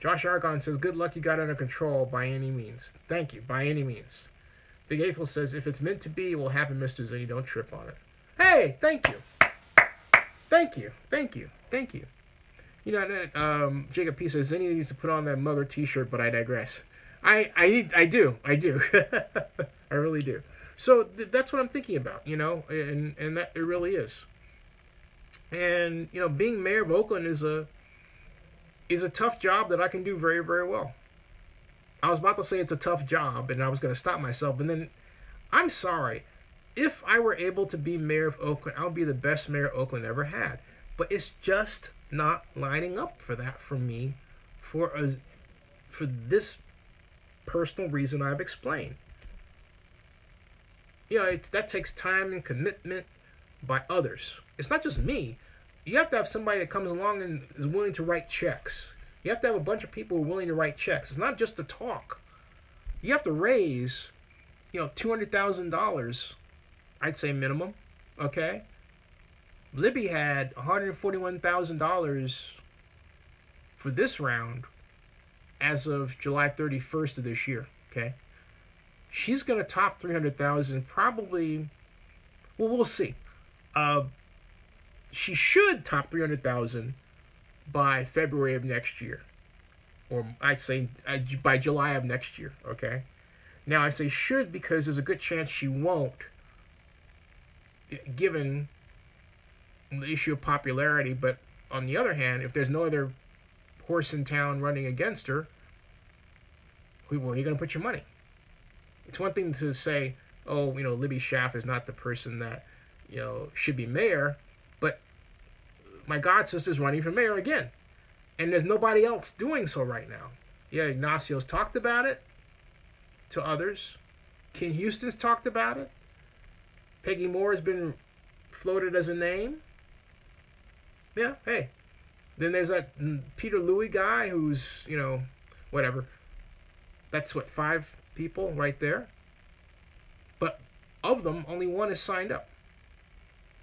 Josh Argon says, good luck you got under control by any means. Thank you, by any means. Big April says, if it's meant to be, it will happen, Mr. Zenny. Don't trip on it. Hey, thank you. Thank you. Jacob P says, Zenny needs to put on that mugger t-shirt, but I digress. I do. I really do. So that's what I'm thinking about, and that it really is. And, being mayor of Oakland is a tough job that I can do very, very well. I was about to say it's a tough job, and I was going to stop myself, but then, I'm sorry. If I were able to be mayor of Oakland, I would be the best mayor Oakland ever had. But it's just not lining up for that for me, for this personal reason I've explained. That takes time and commitment by others. It's not just me. You have to have somebody that comes along and is willing to write checks. You have to have a bunch of people who are willing to write checks. It's not just the talk. You have to raise, $200,000, I'd say minimum, okay? Libby had $141,000 for this round as of July 31st of this year, okay? She's going to top 300,000 probably, well, we'll see. She should top 300,000 by February of next year. Or I'd say by July of next year, okay? Now, I say should because there's a good chance she won't, given the issue of popularity. But on the other hand, if there's no other horse in town running against her, where are you going to put your money? It's one thing to say, oh, Libby Schaff is not the person that, should be mayor, but my god sister's running for mayor again. And there's nobody else doing so right now. Yeah, Ignacio's talked about it to others. Ken Houston's talked about it. Peggy Moore has been floated as a name. Yeah, hey. Then there's that Peter Louie guy who's, whatever. That's 5 people right there. But of them, only one is signed up.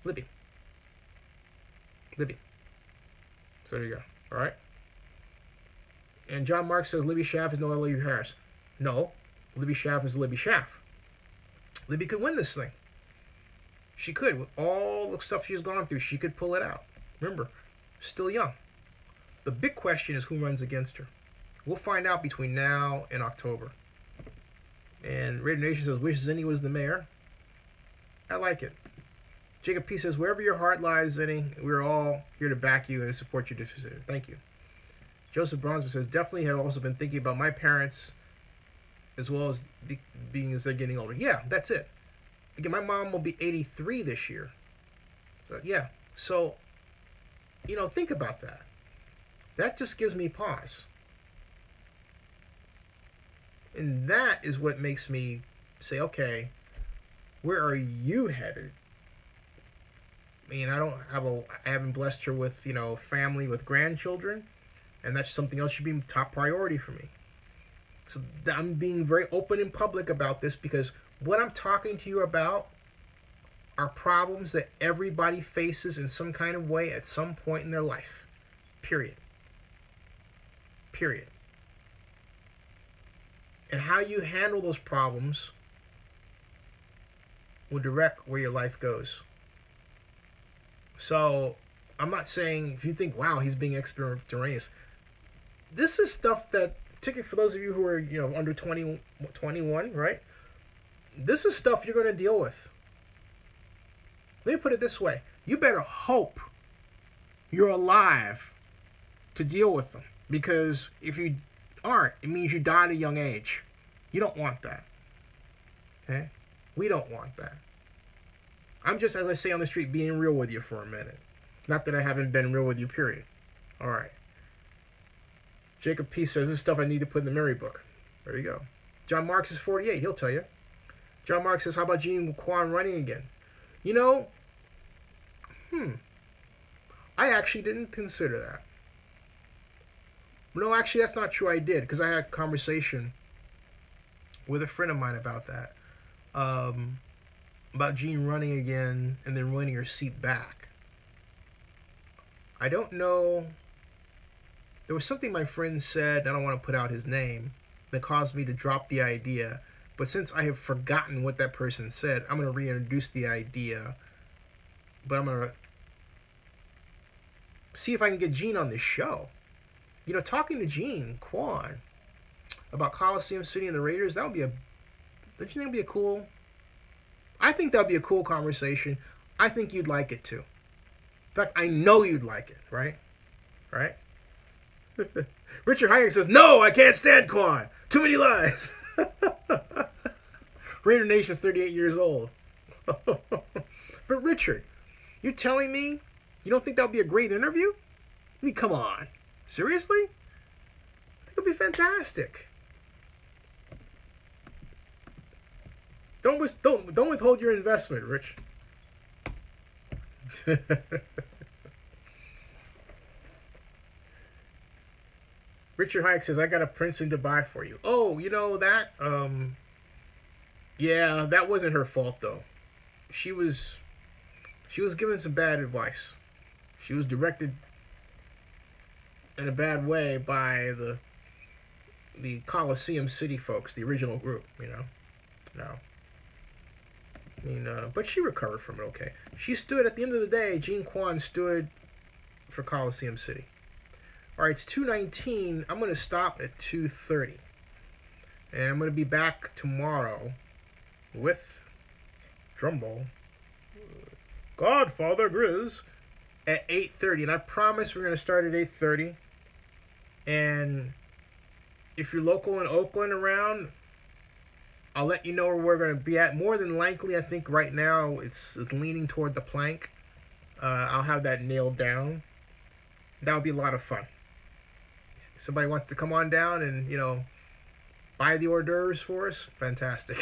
Libby. So there you go. All right. And John Mark says Libby Schaff is no Libby Harris. No. Libby Schaff is Libby Schaff. Libby could win this thing. She could. With all the stuff she's gone through, she could pull it out. Remember, still young. The big question is who runs against her. We'll find out between now and October. And Raider Nation says, wish Zenny was the mayor. I like it. Jacob P says, wherever your heart lies, Zenny, we're all here to back you and support your decision. Thank you. Joseph Bronsman says, definitely have also been thinking about my parents as well as being as they're getting older. Yeah, that's it. Again, my mom will be 83 this year. So, yeah. So, think about that. That just gives me pause. And that is what makes me say, okay, where are you headed? I mean, I haven't blessed her with, family with grandchildren, and that's something else should be top priority for me. So I'm being very open in public about this because what I'm talking to you about are problems that everybody faces in some kind of way at some point in their life. Period. Period. And how you handle those problems will direct where your life goes. So I'm not saying, if you think, wow, he's being extemporaneous, this is stuff that, particularly for those of you who are, under 21, right? This is stuff you're going to deal with. Let me put it this way. You better hope you're alive to deal with them. Because if you aren't, it means you died at a young age. You don't want that. Okay? We don't want that. I'm just, as I say on the street, being real with you for a minute. Not that I haven't been real with you, period. All right. Jacob P. says, this is stuff I need to put in the memory book. There you go. John Marks is 48. He'll tell you. John Marks says, how about Gene Kwan running again? I actually didn't consider that. No, actually, that's not true. I did, because I had a conversation with a friend of mine about that. About Jean running again and then winning her seat back. I don't know. There was something my friend said, I don't want to put out his name, that caused me to drop the idea. But since I have forgotten what that person said, I'm going to reintroduce the idea. But I'm going to see if I can get Gene on this show. Talking to Gene Kwan about Coliseum City and the Raiders, don't you think that'd be a cool? I think that'd be a cool conversation. I think you'd like it too. In fact, I know you'd like it, right? Right? Richard Hayek says, no, I can't stand Kwan. Too many lies. Raider Nation's 38 years old. But Richard, you're telling me you don't think that would be a great interview? I mean, come on. Seriously? I think it would be fantastic. Don't withhold your investment, Rich. Richard Hayek says, I got a Princeton to buy for you. Oh, that? Yeah, that wasn't her fault, though. She was given some bad advice. She was directed in a bad way by the Coliseum City folks, the original group, No. But she recovered from it okay. She stood, at the end of the day, Gene Kwan stood for Coliseum City. All right, it's 2:19. I'm going to stop at 2:30. And I'm going to be back tomorrow with, drumroll, Godfather Grizz at 8:30. And I promise we're going to start at 8:30. And if you're local in Oakland around, I'll let you know where we're going to be at. More than likely, I think right now it's leaning toward the Plank. I'll have that nailed down. That would be a lot of fun. Somebody wants to come on down and, buy the hors d'oeuvres for us? Fantastic.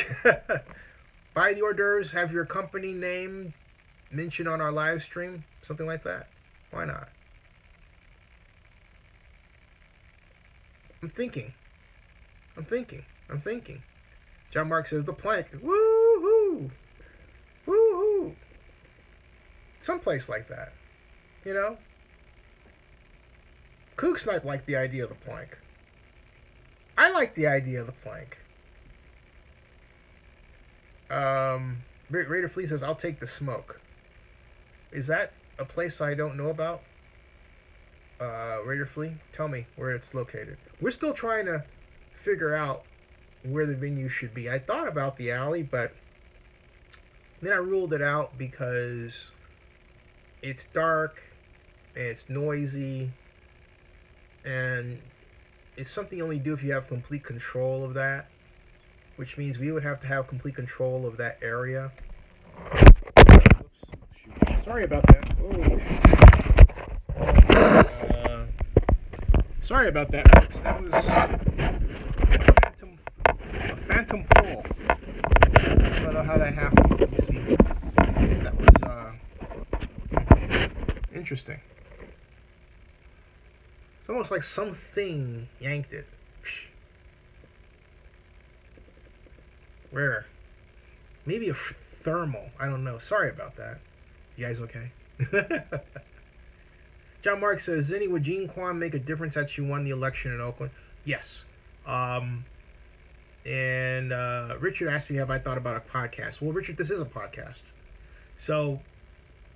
Buy the hors d'oeuvres, have your company name mentioned on our live stream, something like that. Why not? I'm thinking. John Mark says, the Plank. Woo-hoo! Woo-hoo! Someplace like that. Kook Snipe liked the idea of the Plank. I like the idea of the Plank. Raider Flea says, I'll take the smoke. Is that a place I don't know about? Raider Flea, tell me where it's located. We're still trying to figure out where the venue should be. I thought about the alley, but then I ruled it out because it's dark and it's noisy, and it's something you only do if you have complete control of that, which means we would have to have complete control of that area. Oops. Sorry about that. Oh, sorry about that, folks. That was a phantom pull. I don't know how that happened. Let me see. That was interesting. It's almost like something yanked it. Rare. Maybe a thermal. I don't know. Sorry about that. You guys okay? John Mark says, Zinni, would Gene Kwan make a difference that you won the election in Oakland? Yes. And Richard asked me, have I thought about a podcast? Well, Richard, this is a podcast. So,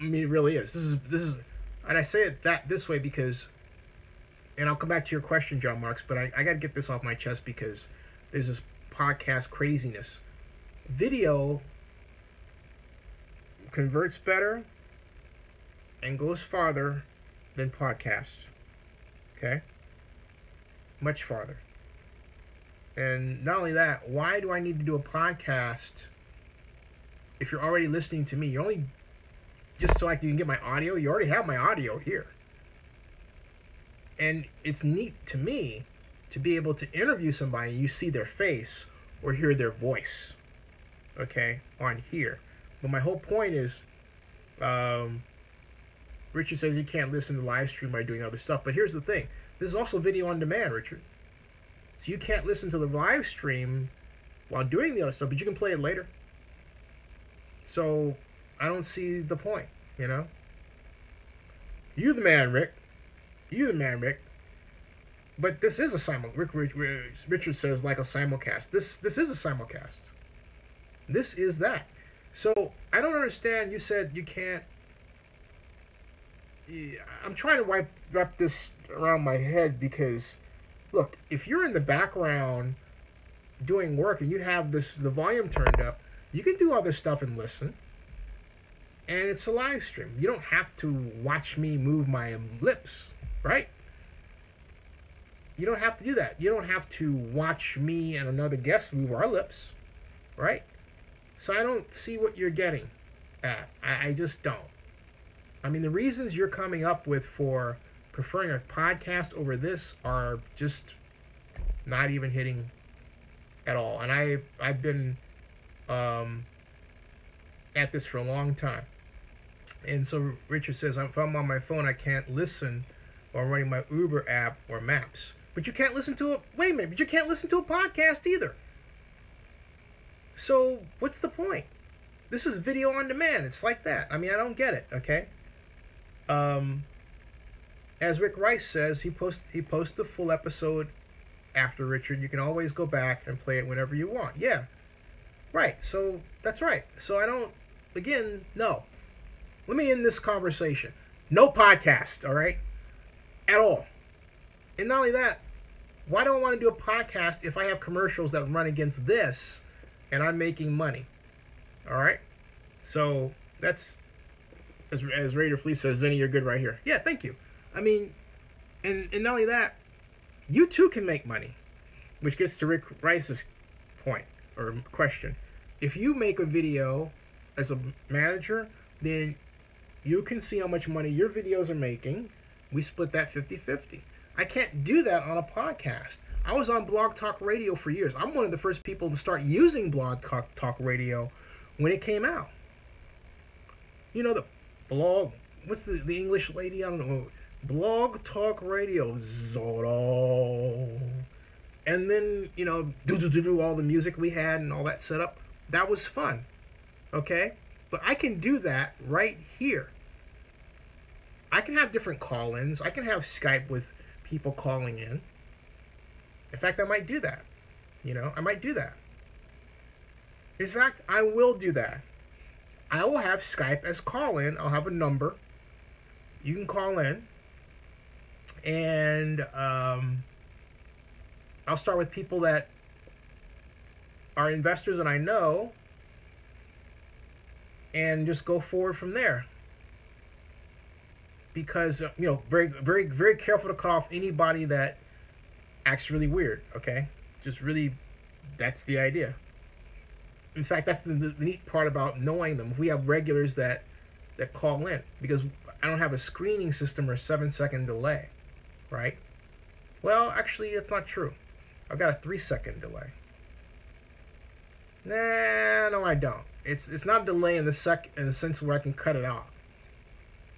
I mean, it really is. This is, and I say it this way because, and I'll come back to your question, John Marks, but I got to get this off my chest because there's this podcast craziness. Video converts better and goes farther than podcast. Okay? Much farther. And not only that, why do I need to do a podcast if you're already listening to me? You're only just so I can get my audio. You already have my audio here. And it's neat to me to be able to interview somebody, you see their face or hear their voice, okay, on here. But my whole point is, Richard says you can't listen to live stream by doing other stuff. But here's the thing. This is also video on demand, Richard. So you can't listen to the live stream while doing the other stuff, but you can play it later. So I don't see the point, you know? You the man, Rick. You the man, Rick. But this is a Richard says like a simulcast. This is a simulcast. This is that. So I don't understand. You said you can't. I'm trying to wrap this around my head because, look, if you're in the background doing work and you have the volume turned up, you can do other stuff and listen. And it's a live stream. You don't have to watch me move my lips, right? You don't have to do that. You don't have to watch me and another guest move our lips, right? So I don't see what you're getting at. I just don't. I mean, the reasons you're coming up with for preferring a podcast over this are just not even hitting at all. And I've been at this for a long time. And so Richard says, if I'm on my phone, I can't listen or I'm running my Uber app or Maps. But you can't listen to wait a minute, but you can't listen to a podcast either. So what's the point? This is video on demand. It's like that. I mean, I don't get it, okay? As Rick Rice says, he posts the full episode after Richard. You can always go back and play it whenever you want. Yeah. Right. So that's right. So I don't, again, no. Let me end this conversation. No podcast, all right? At all. And not only that, why do I want to do a podcast if I have commercials that run against this and I'm making money? All right? So that's, as Raider Fleet says, Zinni, you're good right here. Yeah, thank you. I mean, and not only that, you too can make money, which gets to Rick Rice's point or question. If you make a video as a manager, then you can see how much money your videos are making. We split that 50-50. I can't do that on a podcast. I was on Blog Talk Radio for years. I'm one of the first people to start using Blog Talk Radio when it came out. You know, the blog, what's the English lady? I don't know. Blog Talk Radio. Zorro. And then, you know, do all the music we had and all that set up. That was fun. Okay? But I can do that right here. I can have different call-ins. I can have Skype with people calling in. In fact, I might do that. You know, I might do that. In fact, I will do that. I will have Skype as call-in. I'll have a number. You can call in. And I'll start with people that are investors and I know. And just go forward from there. Because, you know, very, very, very careful to cut off anybody that acts really weird, okay? Just really, that's the idea. In fact, that's the neat part about knowing them. We have regulars that call in because I don't have a screening system or 7-second delay, right? Well, actually, it's not true. I've got a 3-second delay. Nah, no, I don't. It's not a delay in the sense where I can cut it off.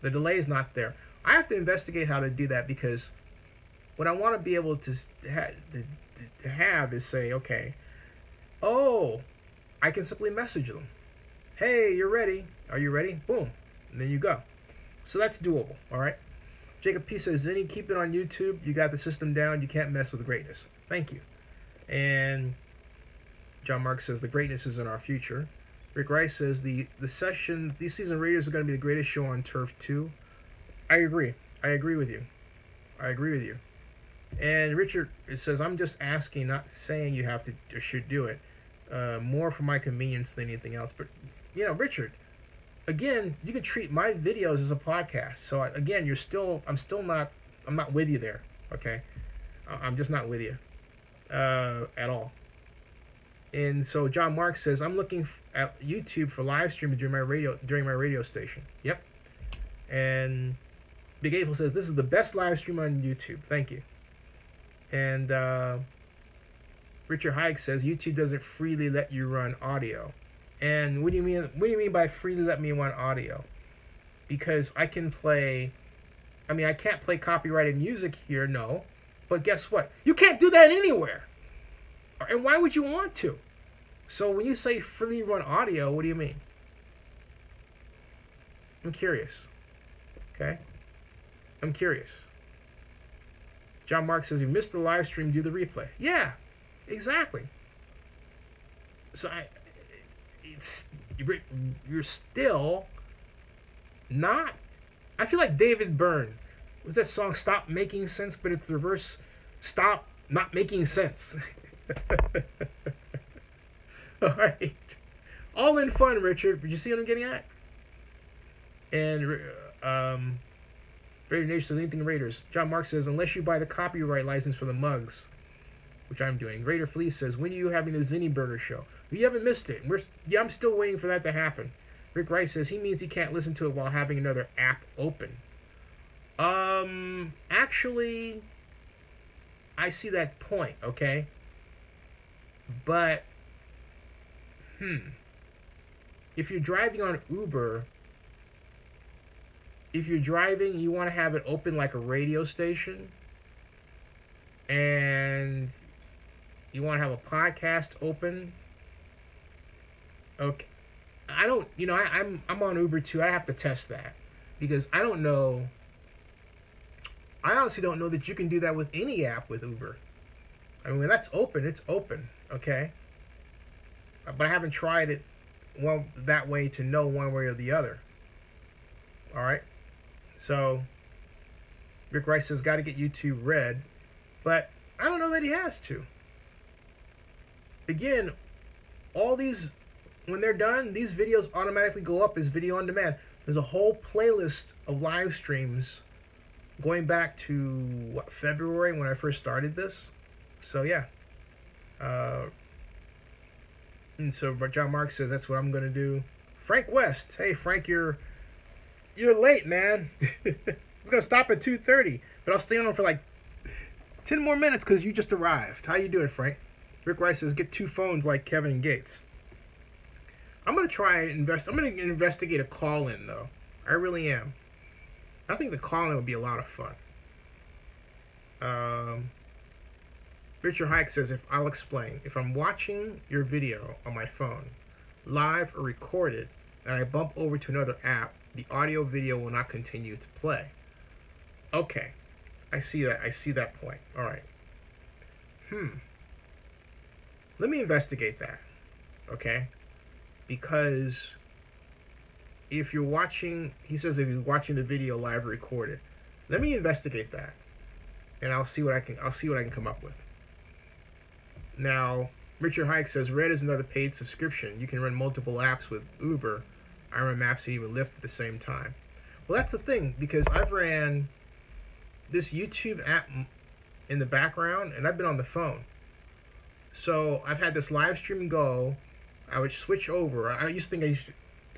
The delay is not there. I have to investigate how to do that, because what I want to be able to have is say, okay, oh, I can simply message them. Hey, you're ready. Are you ready? Boom. And then you go. So that's doable, all right? Jacob P says, Zinni, keep it on YouTube. You got the system down. You can't mess with greatness. Thank you. And John Mark says, the greatness is in our future. Rick Rice says, the sessions, these season Raiders are going to be the greatest show on Turf 2. I agree. I agree with you. I agree with you. And Richard says, I'm just asking, not saying you have to or should do it. More for my convenience than anything else. But, you know, Richard, again, you can treat my videos as a podcast. So, again, I'm not with you there, okay? I'm just not with you at all. And so John Mark says, I'm looking at YouTube for live streaming during my radio station. Yep. And Big April says, this is the best live stream on YouTube. Thank you. And Richard Hike says, YouTube doesn't freely let you run audio. And what do you mean? What do you mean by freely let me run audio? Because I can play. I mean, I can't play copyrighted music here, no. But guess what? You can't do that anywhere. And why would you want to? So when you say freely run audio, what do you mean? I'm curious. Okay? I'm curious. John Mark says, you missed the live stream, do the replay. Yeah, exactly. So you're still not. I feel like David Byrne. Was that song Stop Making Sense, but it's the reverse. Stop Not Making Sense. All right. All in fun, Richard. Did you see what I'm getting at? And Raider Nation says, anything Raiders. John Mark says, unless you buy the copyright license for the mugs, which I'm doing. Raider Fleece says, when are you having the Zinni Burger show? You haven't missed it. I'm still waiting for that to happen. Rick Rice says, he means he can't listen to it while having another app open. Actually, I see that point, okay? But, if you're driving on Uber, if you're driving, you want to have it open like a radio station, and you want to have a podcast open, okay. I don't, I'm on Uber too. I have to test that because I don't know. I honestly don't know that you can do that with any app with Uber. I mean, when that's open, it's open, okay? But I haven't tried it that way to know one way or the other. All right? So, Rick Rice says, got to get YouTube Red. But I don't know that he has to. Again, all these, when they're done, these videos automatically go up as video on demand. There's a whole playlist of live streams going back to, February when I first started this. So, yeah. And so John Mark says, that's what I'm going to do. Frank West. Hey, Frank, you're late, man. It's going to stop at 2:30, but I'll stay on for like 10 more minutes because you just arrived. How you doing, Frank? Rick Rice says, get 2 phones like Kevin Gates. I'm going to try and I'm going to investigate a call-in, though. I really am. I think the call-in would be a lot of fun. Richard Hike says, I'll explain. If I'm watching your video on my phone, live or recorded, and I bump over to another app, the audio video will not continue to play. Okay. I see that. I see that point. All right. Let me investigate that. Okay? Because if you're watching, he says if you're watching the video live or recorded, let me investigate that. And I'll see what I can come up with. Now, Richard Hike says, Red is another paid subscription. You can run multiple apps with Uber, Iron Maps, and even Lyft at the same time. Well, that's the thing, because I've ran this YouTube app in the background, and I've been on the phone. So I've had this live stream go. I would switch over. I used to think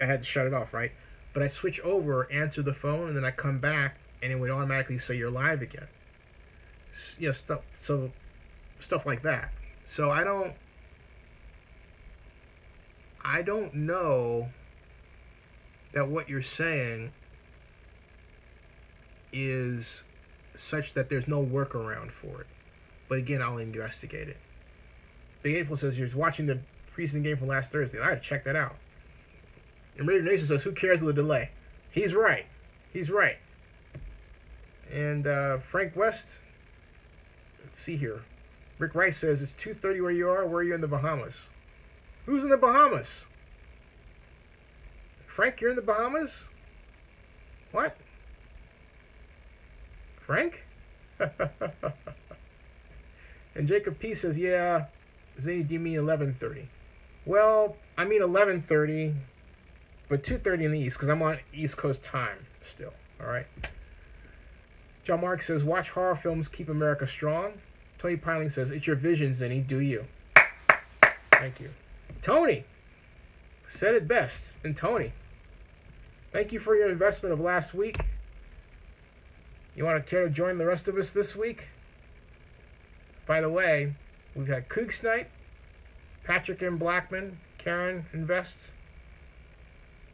I had to shut it off, right? But I'd switch over, answer the phone, and then I'd come back, and it would automatically say you're live again. You know, stuff like that. So I don't know that what you're saying is such that there's no workaround for it. But again, I'll investigate it. Big April says you're watching the preseason game from last Thursday. I had to check that out. And Raider Nation says, who cares of the delay? He's right. He's right. And Frank West, let's see here. Rick Rice says, it's 2:30 where you are. Where are you in the Bahamas? Who's in the Bahamas? Frank, you're in the Bahamas? What? Frank? And Jacob P says, yeah, Zany, do you mean 11:30? Well, I mean 11:30, but 2:30 in the East, because I'm on East Coast time still, all right? John Mark says, watch horror films, keep America strong. Tony Piling says, it's your vision, Zinni, do you? Thank you. Tony said it best. And Tony, thank you for your investment of last week. You want to care to join the rest of us this week? By the way, we've had Kook Snipe, Patrick M. Blackman, Karen Invest.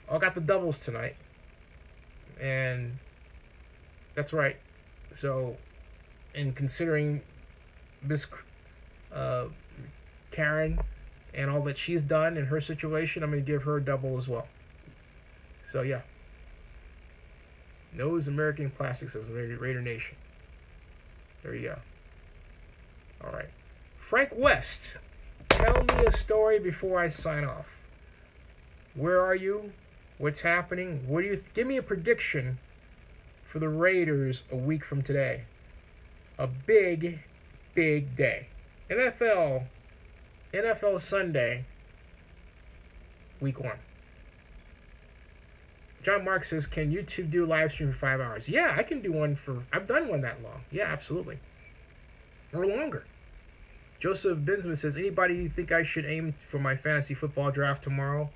All got the doubles tonight. And that's right. So, in considering Miss Karen and all that she's done in her situation, I'm going to give her a double as well. So, yeah. Knows American Plastics as Raider Nation. There you go. All right. Frank West, tell me a story before I sign off. Where are you? What's happening? What do you give me a prediction for the Raiders a week from today? A big, big day. NFL Sunday, week 1. John Mark says, can YouTube do a live stream for 5 hours? Yeah, I can do one for, I've done one that long. Yeah, absolutely. Or longer. Joseph Bensman says, anybody think I should aim for my fantasy football draft tomorrow?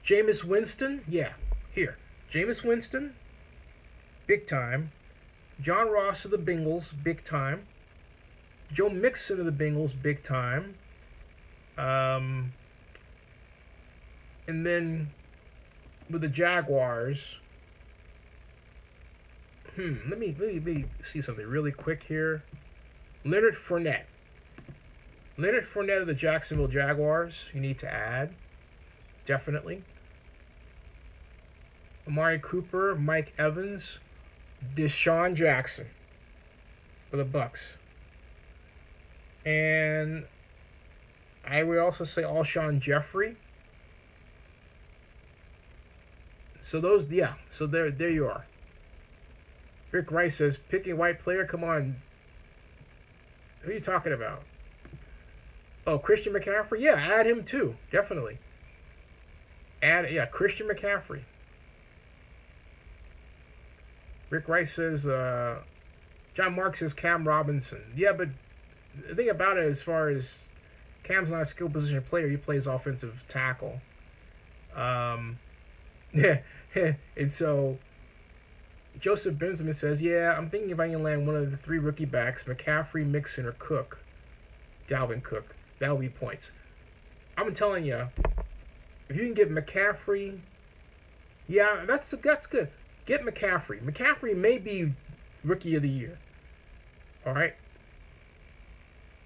Jameis Winston? Yeah, here. Jameis Winston, big time. John Ross of the Bengals, big time. Joe Mixon of the Bengals, big time. And then with the Jaguars, let me see something really quick here. Leonard Fournette of the Jacksonville Jaguars, you need to add, definitely. Amari Cooper, Mike Evans, Deshaun Jackson for the Bucks. And I would also say Alshon Jeffrey. So those, yeah. So there you are. Rick Rice says, picking white player. Come on. Who are you talking about? Oh, Christian McCaffrey. Yeah, add him too. Definitely. Christian McCaffrey. Rick Rice says, John Mark says Cam Robinson. Yeah, but the thing about it, as far as Cam's not a skill position player, he plays offensive tackle. Yeah, and so Joseph Benjamin says, yeah, I'm thinking if I can land one of the 3 rookie backs, McCaffrey, Mixon, or Cook, Dalvin Cook, that'll be points. I'm telling you, if you can get McCaffrey, yeah, that's good. Get McCaffrey. McCaffrey may be rookie of the year. All right.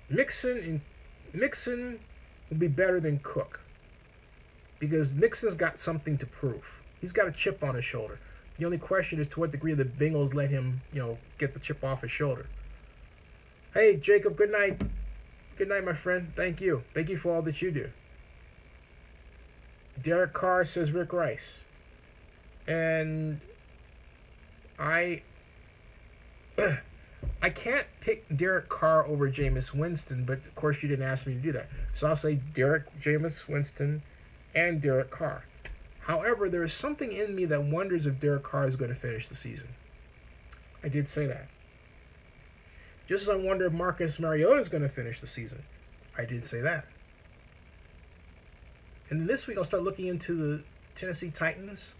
Mixon will be better than Cook because Mixon's got something to prove. He's got a chip on his shoulder. The only question is to what degree the Bengals let him, get the chip off his shoulder. Hey, Jacob, good night. Good night, my friend. Thank you. Thank you for all that you do. Derek Carr says Rick Rice. And I can't pick Derek Carr over Jameis Winston, but of course you didn't ask me to do that. So I'll say Jameis Winston and Derek Carr. However, there is something in me that wonders if Derek Carr is going to finish the season. I did say that. Just as I wonder if Marcus Mariota is going to finish the season. I did say that. And this week I'll start looking into the Tennessee Titans.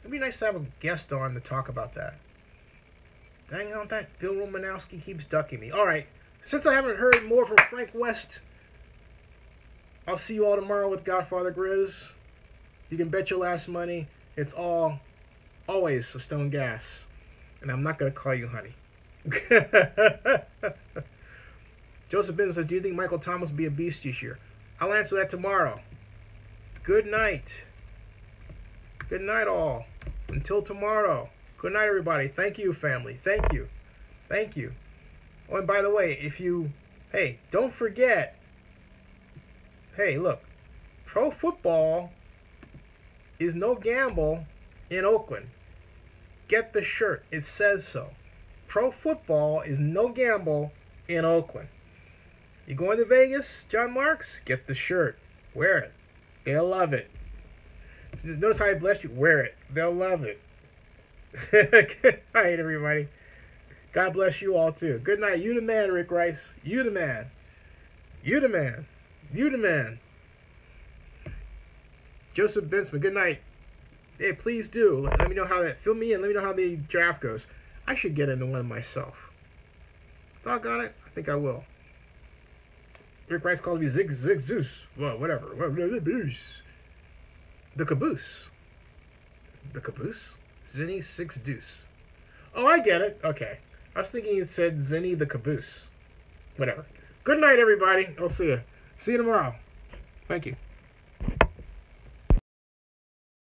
It'd be nice to have a guest on to talk about that. Dang on, that Bill Romanowski keeps ducking me. All right, since I haven't heard more from Frank West, I'll see you all tomorrow with Godfather Grizz. You can bet your last money. It's always a stone gas. And I'm not going to call you honey. Joseph Bim says, do you think Michael Thomas will be a beast this year? I'll answer that tomorrow. Good night. Good night, all. Until tomorrow. Good night, everybody. Thank you, family. Thank you. Thank you. Oh, and by the way, if you... Hey, don't forget... Hey, look. Pro football is no gamble in Oakland. Get the shirt. It says so. Pro football is no gamble in Oakland. You going to Vegas, John Marks? Get the shirt. Wear it. They'll love it. Notice how I bless you. Wear it. They'll love it. Good night, everybody. God bless you all, too. Good night. You the man, Rick Rice. You the man. You the man. You the man. Joseph Bensman, good night. Hey, please do. Let me know how that... Fill me in. Let me know how the draft goes. I should get into one myself. Doggone it. I think I will. Rick Rice called me Zig Zeus. Well, whatever. The caboose. The caboose? Zinni 6 Deuce. Oh, I get it. Okay. I was thinking it said Zinni the caboose. Whatever. Good night, everybody. I'll see you. See you tomorrow. Thank you.